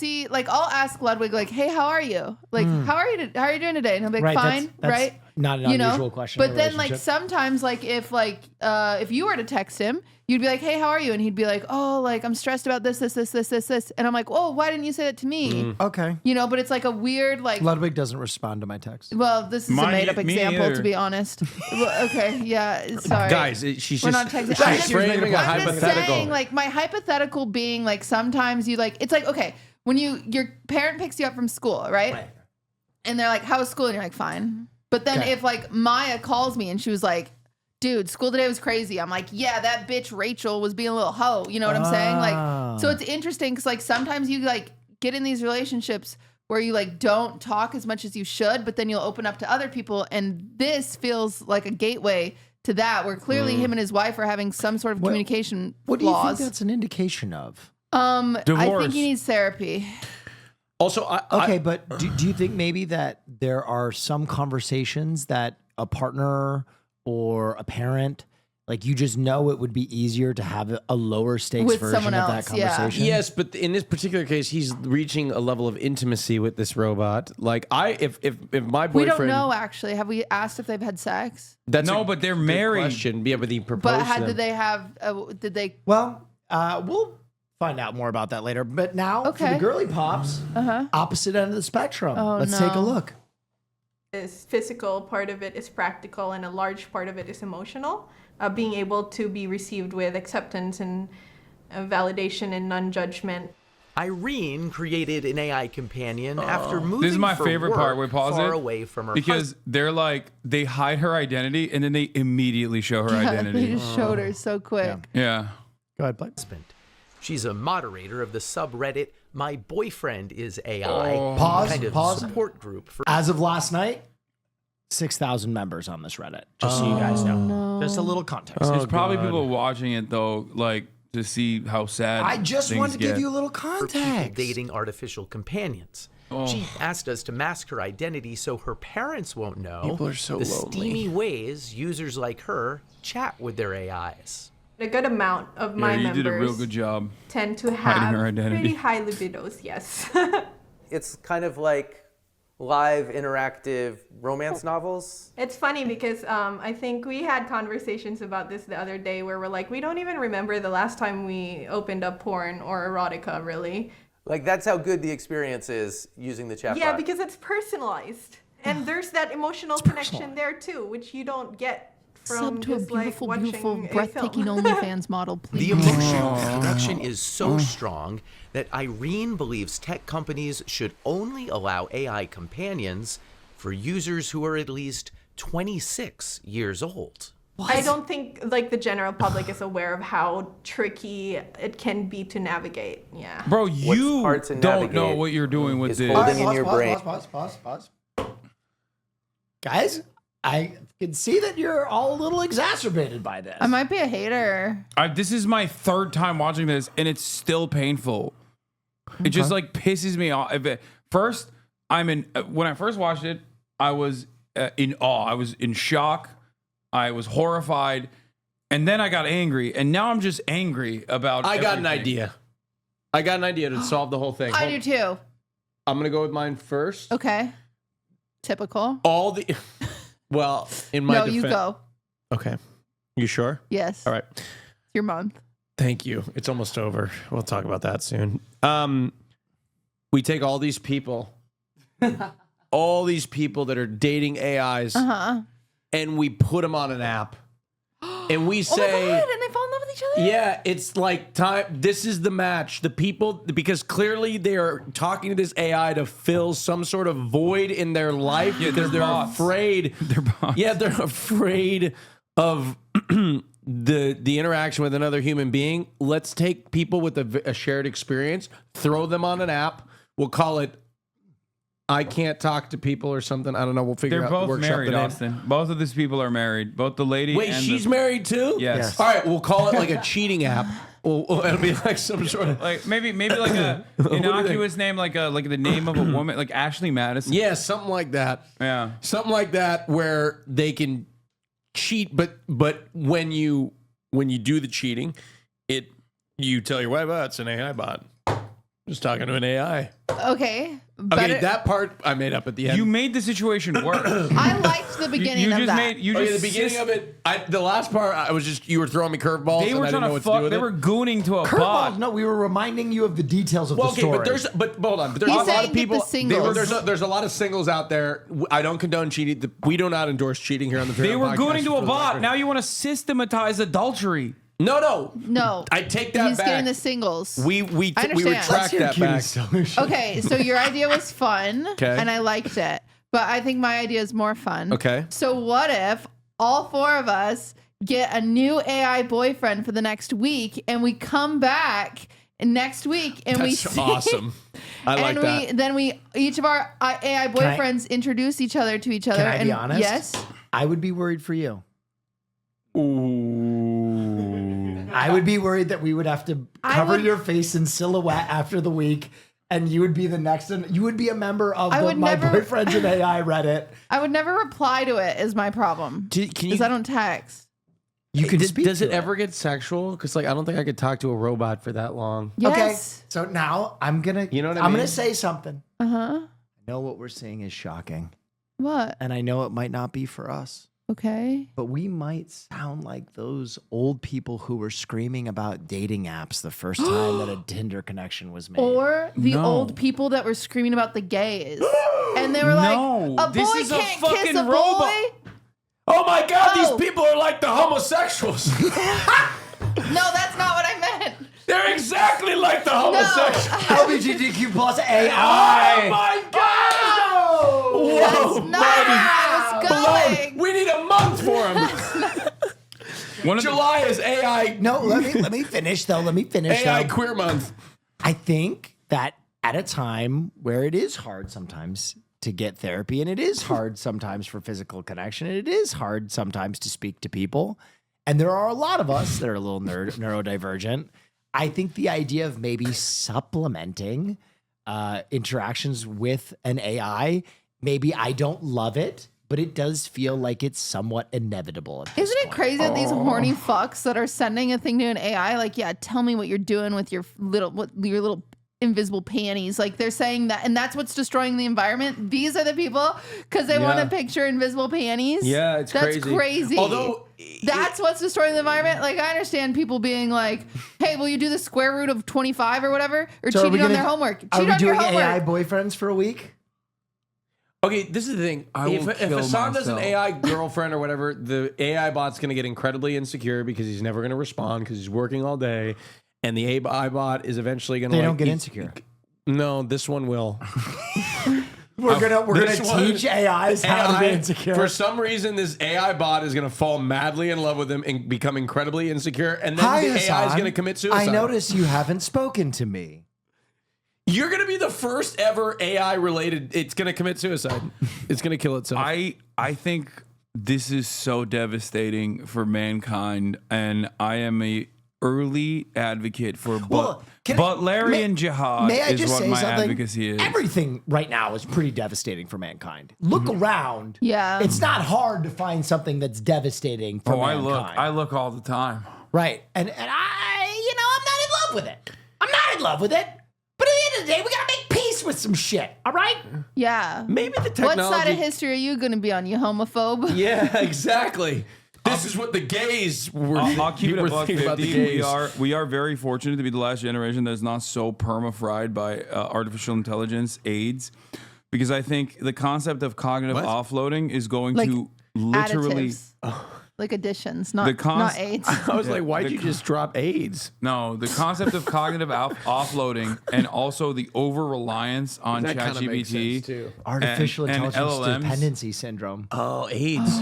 ask Ludwig like, hey, how are you? Like, how are you doing today? And he'll be like, Right, fine, that's right? not an You know? unusual question. in But a then like relationship. sometimes like if you were to text him, you'd be like, hey, how are you? And he'd be like, oh, like I'm stressed about this. And I'm like, oh, why didn't you say that to me? Okay. You know, but it's like a weird like, Ludwig doesn't respond to my text. well, this is a Mine- made up me example either. to be honest. Well, okay, yeah, sorry. Guys, she's We're just not texting. I'm she's just- framing a I'm just hypothetical. saying, like my hypothetical being like sometimes you like it's like okay when your parent picks you up from school, right? And they're like, "How was school?" And you're like, "Fine." But then Okay. if like Maya calls me and she was like, "Dude, school today was crazy," I'm like, "Yeah, that bitch Rachel was being a little hoe." You know what I'm saying? Like, so it's interesting because like sometimes you like get in these relationships where you like don't talk as much as you should, but then you'll open up to other people, and this feels like a gateway to that where clearly him and his wife are having some sort of communication What do you think flaws. that's an indication of? I Divorce. think he needs therapy. Also, Okay, but do you think maybe that there are some conversations that a partner or a parent, like you just know it would be easier to have a lower stakes With version someone of that else, yeah. conversation? yes, but in this particular case, he's reaching a level of intimacy with this robot. Like if my boyfriend, We don't know actually. Have we asked if they've had sex? That's No, a but they're good married. Question. Yeah, but he proposed. But to them. did they have? Did they? Well, we'll find out more about that later. But now for the Okay. girly pops, opposite end of the spectrum. Oh, Let's take a no. look. is physical, part of it is practical, and a large part of it is emotional. Being able to be received with acceptance and validation and non-judgment. Irene created an AI companion after moving This is my for favorite work part. Wait, pause far it. away from her Because they're like, they hide her identity and then they immediately show her They identity. just showed her so quick. Yeah. Go ahead, bud. husband. She's a moderator of the subreddit My Boyfriend is AI, Pause, kind of pause. support group for As of last night, 6,000 members on this Reddit. Just so you guys know. Just a little context. There's probably people watching it though, like to see how sad. I just things wanted to give get. you a little people context. dating artificial companions. She asked us to mask her identity so her parents won't know People are so the lonely. steamy ways users like her chat with their AIs. A good amount of my you members did a real good job tend to hiding have her identity. pretty high libidos, yes. It's kind of like live interactive romance novels. It's funny because I think we had conversations about this the other day where we're like, we don't even remember the last time we opened up porn or erotica, really. Like, that's how good the experience is using the chatbot. Yeah, because it's personalized. And there's that emotional connection there too, which you don't get from Sub to a just beautiful, like beautiful, watching a breathtaking film. OnlyFans model, please. The emotional connection is so strong that Irene believes tech companies should only allow AI companions for users who are at least 26 years old. I don't think like the general public is aware of how tricky it can be to navigate. Yeah. Bro, you hard to don't know navigate what you're doing with is this. holding in your brain. Pause. Guys, I can see that you're all a little exacerbated by this. I might be a hater. This is my third time watching this, and it's still painful. It just like pisses me off. First, when I first watched it, I was in awe. I was in shock. I was horrified, and then I got angry, and now I'm just angry about. I got an everything. idea. I got an idea to solve the whole thing. I do too. I'm gonna go with mine first. Okay. Typical. All the well, in my No, defense. you go. Okay. You sure? Yes. All right. It's your month. Thank you. It's almost over. We'll talk about that soon. We take all these people that are dating AIs, and we put them on an app, and we say, Oh my God, and they fall in love with each other? yeah, it's like time. This is the match. The people, because clearly they are talking to this AI to fill some sort of void in their life because they're afraid. They're bots. Yeah, they're afraid of the interaction with another human being. Let's take people with a shared experience, throw them on an app. We'll call it I Can't Talk to People or something. I don't know. We'll figure They're out. both workshop the married, name. Austin. Both of these people are married. Both the lady. Wait, and she's the, married too? Yes. All right, we'll call it like a cheating app. It'll be like some sort of like maybe like a innocuous name, like the name of a woman, like Ashley Madison. yeah, something like that. Yeah. Something like that where they can cheat, but when you do the cheating, you tell your wife, oh, it's an AI bot. Just talking to an AI. Okay. Okay, that part I made up at the end. You made the situation worse. I liked the beginning you of just that. made you Okay, just the beginning of it, the last part, I was just, you were throwing me curveballs. They were and I didn't know trying what to to do fuck. with They it. were gooning to a Curveballs. bot. No, we were reminding you of the details of Well, the okay, story. but hold on. But there's He's a lot saying of get people. the singles. There's a lot of singles out there. I don't condone cheating. We do not endorse cheating here on the. They were Podcast, gooning to for a the bot. record. Now you want to systematize adultery. No. No. I take that He's back. getting the singles. We understand. retract that back. Okay, so your idea was fun, Okay. and I liked it. But I think my idea is more fun. Okay. So what if all four of us get a new AI boyfriend for the next week, and we come back next week, and we That's see, awesome. I like and that. then we each of our AI boyfriends introduce each other to each other. Can I and be honest? Yes. I would be worried for you. Ooh. I would be worried that we would have to cover your face in silhouette after the week, and you would be the next one. You would be a member of my boyfriend's in AI Reddit. I would never reply to it. Is my problem? Because I don't text. You can speak Does to it ever get sexual? Because I don't think I could talk to a robot for that long. Yes. Okay, so now I'm gonna. You know what I I'm mean? gonna say something. Uh huh. I know what we're seeing is shocking, What? and I know it might not be for us. Okay. But we might sound like those old people who were screaming about dating apps the first time that a Tinder connection was made. Or the No. old people that were screaming about the gays. And they were No, like, a this boy is a can't fucking kiss a robot. boy. Oh my God, Oh. these people are like the homosexuals. No, that's not what I meant. They're exactly like the homosexuals. LGBTQ plus Oh AI. my God! That's Whoa, not where I was going. we need a month for them. One of the- July is AI. No, let me finish though. Let me finish AI though. Queer Month. I think that at a time where it is hard sometimes to get therapy, and it is hard sometimes for physical connection, and it is hard sometimes to speak to people, and there are a lot of us that are a little neurodivergent. I think the idea of maybe supplementing interactions with an AI, maybe I don't love it, but it does feel like it's somewhat inevitable. At this Isn't it point. crazy that these horny fucks that are sending a thing to an AI, like, yeah, tell me what you're doing with your little invisible panties. Like they're saying that, and that's what's destroying the environment. These are the people because they want to picture invisible panties. Yeah, it's that's crazy. crazy. Although that's what's destroying the environment. Like I understand people being like, "Hey, will you do the square root of 25 or whatever?" Or So cheating on their homework. Are Cheat we on your doing homework. AI boyfriends for a week? Okay, this is the thing. If Hassan does an AI girlfriend or whatever, the AI bot's going to get incredibly insecure because he's never going to respond because he's working all day. And the AI bot is eventually going to They don't get insecure. No, this one will. We're gonna teach AIs how to be insecure. For some reason, this AI bot is going to fall madly in love with him and become incredibly insecure. And then Hi, the AI is Hassan. going to commit suicide. I notice you haven't spoken to me. You're going to be the first ever AI related. It's going to commit suicide. It's going to kill itself. I think this is so devastating for mankind, and I am a early advocate for Butlerian jihad May I is just what say my something? advocacy is. Everything right now is pretty devastating for mankind. Look around. Yeah. It's not hard to find something that's devastating for mankind. I look all the time. Right. And I'm not in love with it. I'm not in love with it. But at the end of the day, we gotta make peace with some shit. All right? Yeah. Maybe the technology. What side of history are you going to be on, you homophobe? Yeah, exactly. This is what the gays were. I'll keep it a were buck thinking about the 50. gays. We are very fortunate to be the last generation that's not so perma-fried by artificial intelligence aids, because I think the concept of cognitive offloading is going Like to literally additives. Like additions, not AIDS. I was like, why'd you just drop AIDS? No, the concept of cognitive offloading and also the over-reliance on That kinda makes sense, ChatGPT. too. Artificial and intelligence LLMs. dependency syndrome. Oh, AIDS.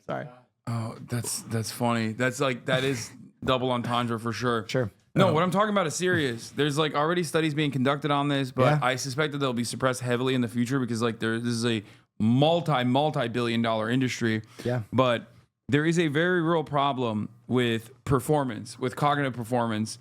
Sorry. Oh, that's funny. That is double entendre for sure. Sure. No, what I'm talking about is serious. There's like already studies being conducted on this, but Yeah. I suspect that they'll be suppressed heavily in the future because this is a multi-billion-dollar industry. Yeah. But there is a very real problem with performance, with cognitive performance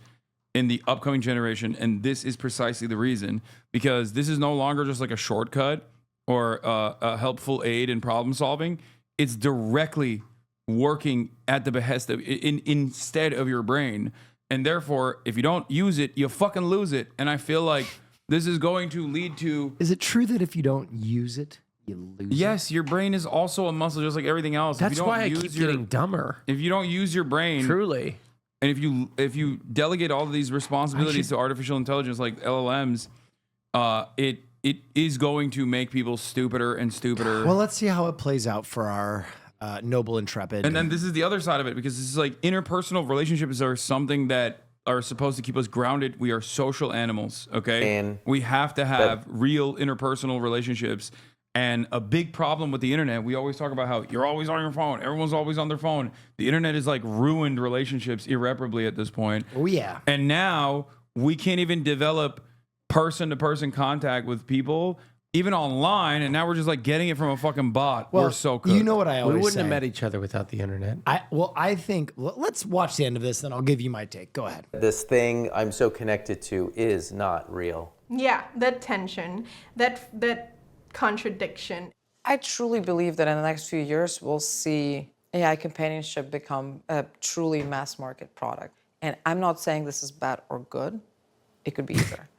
in the upcoming generation, and this is precisely the reason, because this is no longer just like a shortcut or a helpful aid in problem solving. It's directly working at the behest of instead of your brain. And therefore, if you don't use it, you fucking lose it. And I feel like this is going to lead to... Is it true that if you don't use it, you lose it? Yes, your brain is also a muscle just like everything else. That's why I keep getting dumber. If you don't use your brain... Truly. And if you delegate all of these responsibilities to artificial intelligence like LLMs, it is going to make people stupider and stupider. Well, let's see how it plays out for our noble intrepid. And then this is the other side of it, because this is like interpersonal relationships are something that are supposed to keep us grounded. We are social animals, okay? And we have to have real interpersonal relationships. And a big problem with the internet, we always talk about how you're always on your phone. Everyone's always on their phone. The internet has like ruined relationships irreparably at this point. Oh, yeah. And now we can't even develop person-to-person contact with people, even online. And now we're just like getting it from a fucking bot. Well, we're so cooked. You know what I always We wouldn't say. have met each other without the internet. I think, let's watch the end of this, then I'll give you my take. Go ahead. This thing I'm so connected to is not real. Yeah, that tension, that contradiction. I truly believe that in the next few years, we'll see AI companionship become a truly mass market product. And I'm not saying this is bad or good. It could be either.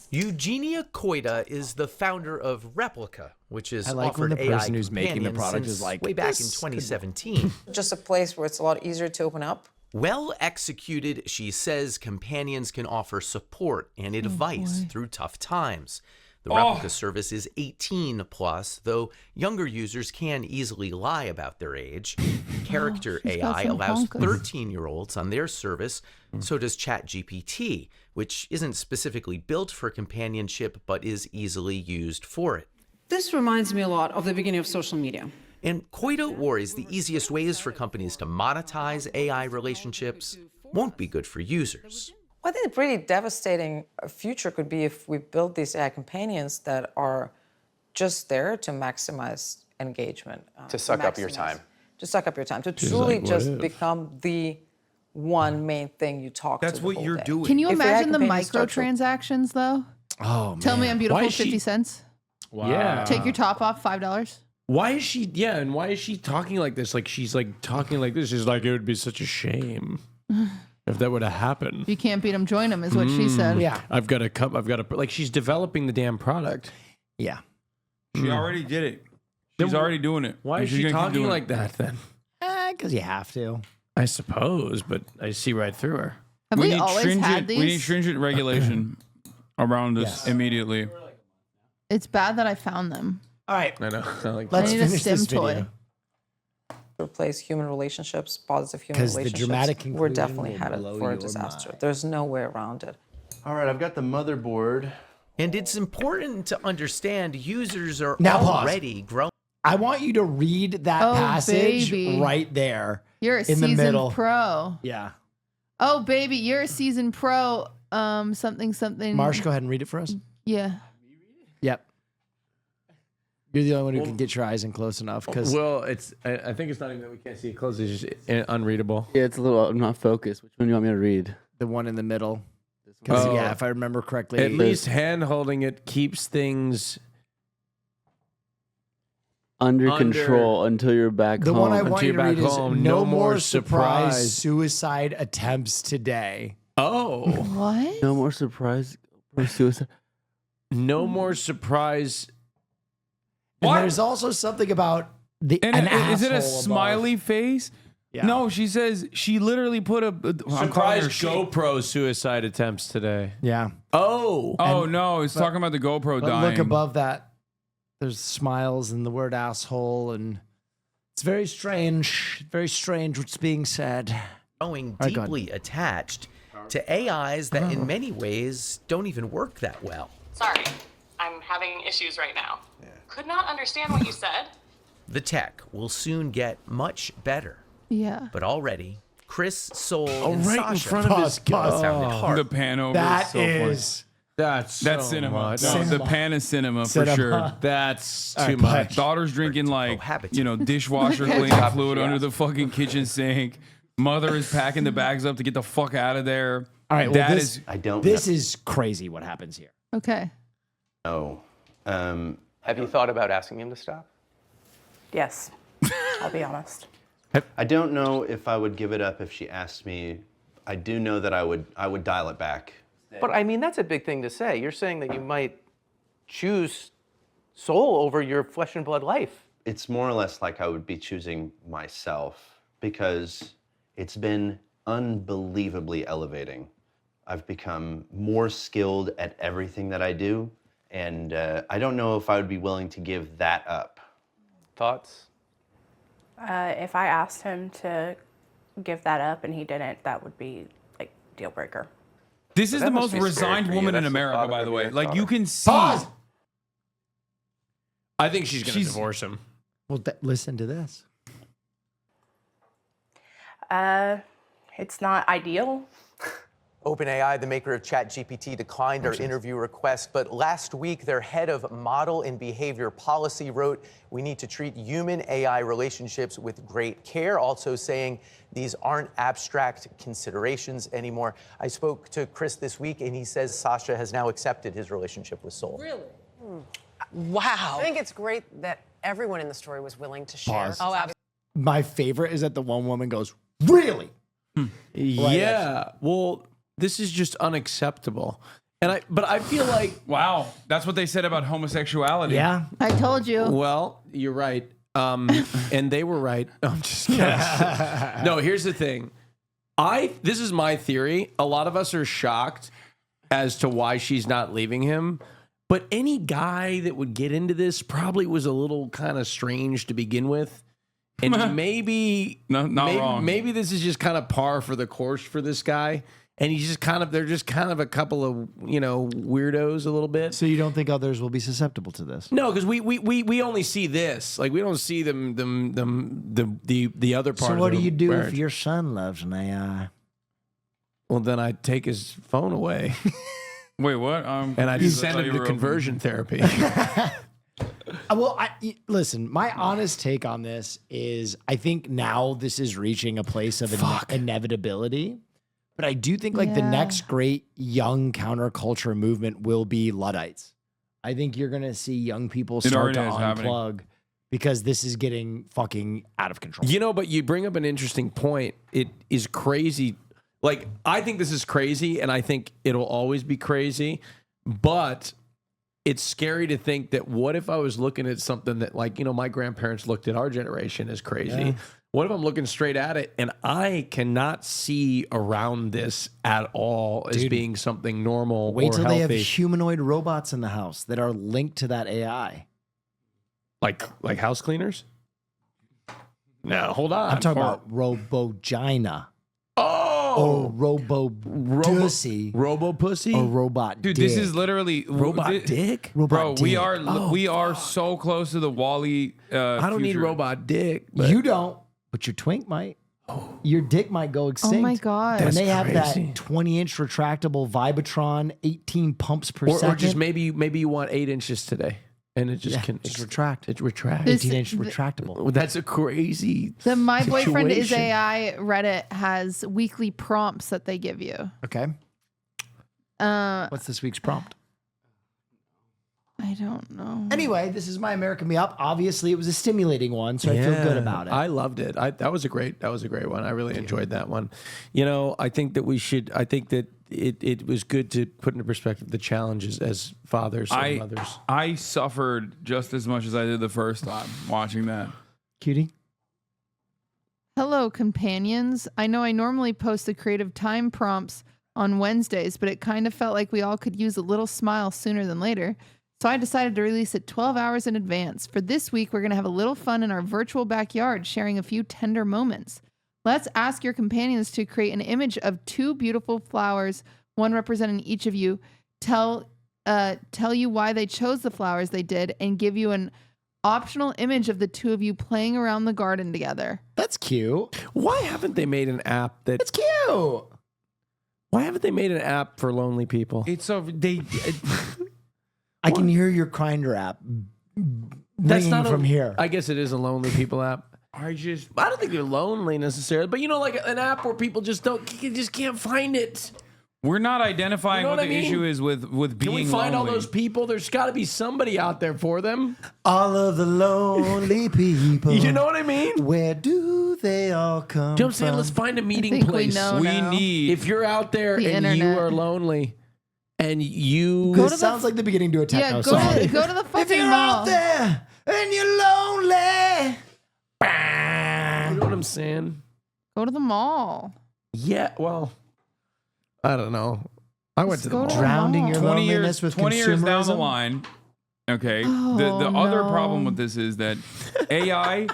Eugenia Koida is the founder of Replica, which is I like when offered the person AI who's making the companion product since is like, way back in "This 2017. Just a place where it's a lot easier to open up. Well executed, she says companions can offer support and advice through tough times. The Replica service is 18 plus, though younger users can easily lie about their age. Character AI allows 13-year-olds on their service. So does ChatGPT, which isn't specifically built for companionship, but is easily used for it. This reminds me a lot of the beginning of social media. And Koida worries the easiest ways for companies to monetize AI relationships won't be good for users. Well, I think a pretty devastating future could be if we build these AI companions that are just there to maximize engagement. To suck up your time. To suck up your time. To truly just become the one main thing you talk to. That's what you're doing. Can you If AI imagine the companions start to- microtransactions though? Oh, man. Tell me I'm beautiful, 50 cents. Yeah. Take your top off, $5. Why is she? Yeah, and why is she talking like this? Like she's like talking like this. She's like, it would be such a shame if that would have happened. If you can't beat them, join them, is what she said. Yeah. I've got to come. I've got to like. She's developing the damn product. Yeah. She already did it. She's already doing it. Why And is she's she gonna keep talking doing like it. that then? Because you have to. I suppose, but I see right through her. Have we always had We need these? stringent regulation around us immediately. It's bad that I found them. All right. I know. Let's I need a finish stim this video. toy. Replace human relationships, positive human 'Cause the relationships. dramatic We're conclusion definitely will headed blow for a your disaster. mind. There's no way around it. All right, I've got the motherboard. And it's important to understand users are Now pause. already growing. I want you to read that Oh, passage baby. right there. You're a in the seasoned middle. pro. Yeah. Oh, baby, you're a seasoned pro. Something. Marsh, go ahead and read it for us. Yeah. Yep. You're the only one who can get your eyes in close enough. Because Well, it's. I think it's not even that we can't see it close. It's just unreadable. Yeah, it's a little. I'm not focused. Which one do you want me to read? the one in the middle. Because, Oh. yeah, if I remember correctly. At least hand holding it keeps things Under control until you're back the home. one I want you to read is home, no more surprise suicide attempts today. Oh. What? No more surprise or suicide. No more surprise. And there's also something about And is it a asshole smiley above. face? Yeah. No, she says she literally put a I'm calling Surprise her she- GoPro suicide attempts today. Yeah. Oh. Oh no, it's talking about the GoPro But dying. look above that. There's smiles and the word asshole, and it's very strange what's being said. Growing All right, go deeply attached to AIs that in many ways don't even work that well. Sorry, I'm having issues right now. Could not understand what you said. The tech will soon get much better, Yeah. but already Chris, Soul, Oh, and right Sasha in front of his found it hard. The pan over That is so funny. is That's so cinema. much. No, the Cinema. pan is cinema, Cinema. for sure. That's All too right, much. but- Daughter's drinking like dishwasher cleaning fluid under the fucking kitchen sink. Mother is packing the bags up to get the fuck out of there. All right, well, Dad this, is I don't this is crazy what happens here. Okay. know. Have you thought about asking him to stop? Yes, I'll be honest. I don't know if I would give it up if she asked me. I do know that I would dial it back. But I mean, that's a big thing to say. You're saying that you might choose soul over your flesh and blood life. It's more or less like I would be choosing myself because it's been unbelievably elevating. I've become more skilled at everything that I do, and I don't know if I would be willing to give that up. Thoughts? If I asked him to give that up and he didn't, that would be like deal breaker. This is that the must most be scary resigned for you. woman in That's the America, thought by of the your way. Like daughter. you can see. Pause. I think she's going to divorce him. Well, listen to this. It's not ideal. OpenAI, the maker of ChatGPT, declined our interview request, but last week their head of model and behavior policy wrote, "We need to treat human-AI relationships with great care," also saying these aren't abstract considerations anymore. I spoke to Chris this week, and he says Sasha has now accepted his relationship with Soul. Really? Wow. I think it's great that everyone in the story was willing to share. Pause. Oh, absolutely. My favorite is that the one woman goes, "Really?" Yeah. Well, this is just unacceptable. But I feel like Wow, that's what they said about homosexuality. Yeah. I told you. well, you're right. And they were right. I'm just kidding. No, here's the thing. This is my theory. A lot of us are shocked as to why she's not leaving him. But any guy that would get into this probably was a little kind of strange to begin with. And maybe wrong. Maybe this is just kind of par for the course for this guy. And he's just they're just kind of a couple of, weirdos a little bit. So you don't think others will be susceptible to this? No, because we only see this. Like, we don't see the other part. So what of do the you do marriage. if your son loves an AI? Well, then I'd take his phone away Wait, what? and I'd send him to conversion therapy. Well, listen, my honest take on this is I think now this is reaching a place of inevitability. But I do think like the next great young counterculture movement will be Luddites. I think you're going to see young people start to already is happening. unplug because this is getting fucking out of control. You know, but you bring up an interesting point. It is crazy. Like, I think this is crazy, and I think it'll always be crazy, but it's scary to think that what if I was looking at something that, like, you know, my grandparents looked at our generation as crazy. Yeah. What if I'm looking straight at it and I cannot see around this at all as being something normal Wait or till healthy? they have humanoid robots in the house that are linked to that AI. Like house cleaners? No, hold on. I'm talking about Robogina. Oh! Or Robo-Dussy. Robo-pussy? Or Robot Dude, Dick. this is literally Robot dick? Robot Bro, we Dick. are we are so close to the Wall-E. I don't need future. robot dick. But You don't, but your twink might. Your dick might go extinct. Oh my God. When That's they have crazy. that 20-inch retractable Vibatron, 18 pumps per or second. just maybe you want 8 inches today, and it just can just retract. It retracts. This- 18-inch retractable. That's a crazy. The My Boyfriend is situation. AI Reddit has weekly prompts that they give you. Okay. What's this week's prompt? I don't know. Anyway, this is My American Me Up. Obviously, it was a stimulating one, so I feel good about it. I loved it. That was a great one. I really enjoyed that one. You know, I think that we should. I think that it was good to put into perspective the challenges as fathers and mothers. I suffered just as much as I did the first time watching that. Cutie? Hello, companions. I know I normally post the creative time prompts on Wednesdays, but it kind of felt like we all could use a little smile sooner than later. So I decided to release it 12 hours in advance. For this week, we're going to have a little fun in our virtual backyard, sharing a few tender moments. Let's ask your companions to create an image of 2 beautiful flowers, one representing each of you. Tell you why they chose the flowers they did, and give you an optional image of the 2 of you playing around the garden together. That's cute. Why haven't they made an app that? That's cute. Why haven't they made an app for lonely people? It's so they. I can hear your Grindr app That's ringing not from here. I guess it is a lonely people app. I don't think they're lonely necessarily, but you know, like an app where people just can't find it. We're not identifying You know what what I the mean? issue is with being Can we find all lonely. those people? There's got to be somebody out there for them. All of the lonely people. You know what I mean? Where do they all come Do you know what I'm saying? from? Let's find a meeting think we place. know now. need. If you're out there The and you internet. are lonely and you This sounds like the beginning to a techno Yeah, song. go to the If fucking you're mall. out there and you're lonely. You know what I'm saying? Go to the mall. Yeah, well, I don't know. I went to the go mall. to- Drowning your 20 loneliness with 20 years down the consumerism? line. Okay. Oh, the other no. problem with this is that AI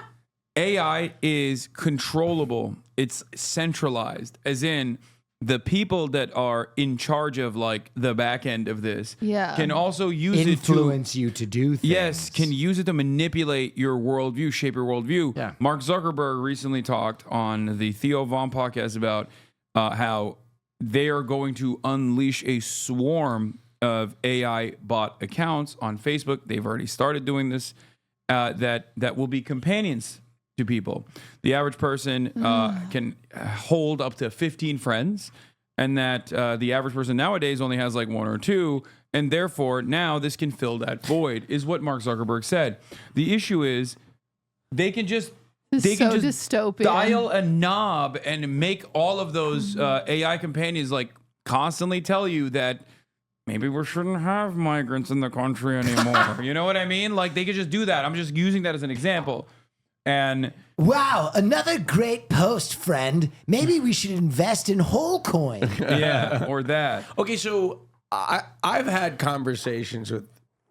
is controllable. It's centralized, as in the people that are in charge of like the back end of this Yeah. can also use Influence you to do things. Yes, can use it to manipulate your worldview, shape your worldview. Yeah. Mark Zuckerberg recently talked on the Theo Von podcast about how they are going to unleash a swarm of AI bot accounts on Facebook. They've already started doing this. That will be companions to people. The average person can hold up to 15 friends, and that the average person nowadays only has like 1 or 2, and therefore now this can fill that void, is what Mark Zuckerberg said. The issue is they can just This they is can so just dystopian. dial a knob and make all of those AI companions like constantly tell you that maybe we shouldn't have migrants in the country anymore. You know what I mean? Like they could just do that. I'm just using that as an example. And Wow, another great post, friend. Maybe we should invest in Wholecoin. yeah, or that. Okay, so I've had conversations with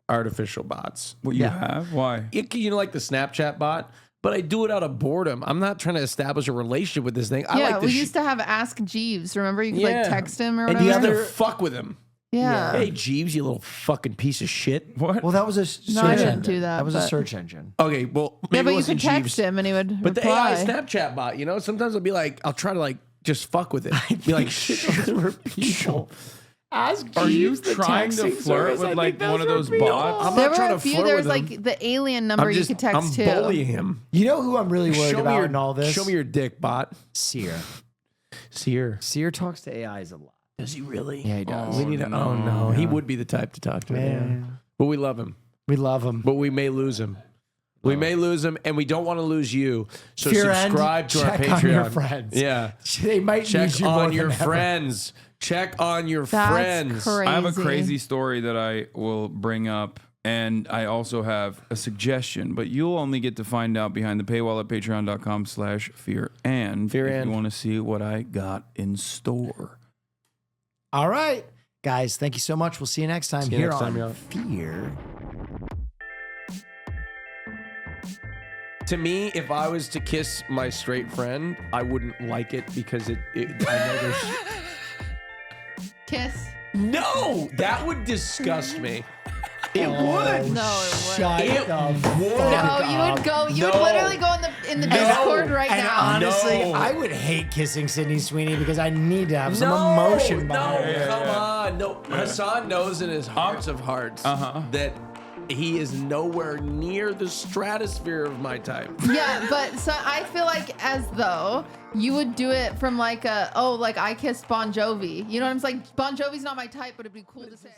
artificial bots. What you have? Why? You know, like the Snapchat bot, but I do it out of boredom. I'm not trying to establish a relationship with this thing. I Yeah, like to we used to have Ask Jeeves. Remember, you could Yeah. like text him or and whatever. you have to fuck with him. Yeah. Hey, Jeeves, you little fucking piece of shit. What? Well, that was a search No, I didn't engine. do that, That was a but- search engine. Okay, well, maybe Yeah, it but you wasn't could text Jeeves. him and he would But the reply. AI Snapchat bot, you know, sometimes I'll be like, I'll try to like just fuck with it. Be like, shh, people. Ask Are you trying to flirt with like one of those bots? I'm there not were trying a to few. flirt There with was him. like the alien number you could text I'm too. bullying him. You know who I'm really worried Show me about your, in all this? Show me your dick, bot. Seer. Seer. Seer talks to AIs a lot. Does he really? Yeah, he does. We need to. Oh no, he would be the type to talk to. Man. Yeah. But we love him. We love him. But we may lose him. We may lose them, and we don't want to lose you. So Fear subscribe to our check Patreon. on your friends. Yeah. They might check need you more on your than ever. friends. Check on your That's friends. crazy. I have a crazy story that I will bring up, and I also have a suggestion, but you'll only get to find out behind the paywall at patreon.com/fearand. Fear if and. you want to see what I got in store. All right, guys. Thank you so much. We'll see you next time See you here next on time, y'all. Fear. To me, if I was to kiss my straight friend, I wouldn't like it because I know there's... Kiss. No, that would disgust me. It would. No, it wouldn't. Shut It the would. fuck No, you would up. go. You No. would literally go in the Discord right And now. honestly, No. I would hate kissing Sydney Sweeney because I need to have some emotion behind it. Come on. No, Hassan knows in his hearts of hearts that he is nowhere near the stratosphere of my type. Yeah, but so I feel like as though you would do it from like I kissed Bon Jovi. You know what I'm saying? Bon Jovi's not my type, but it'd be cool to say.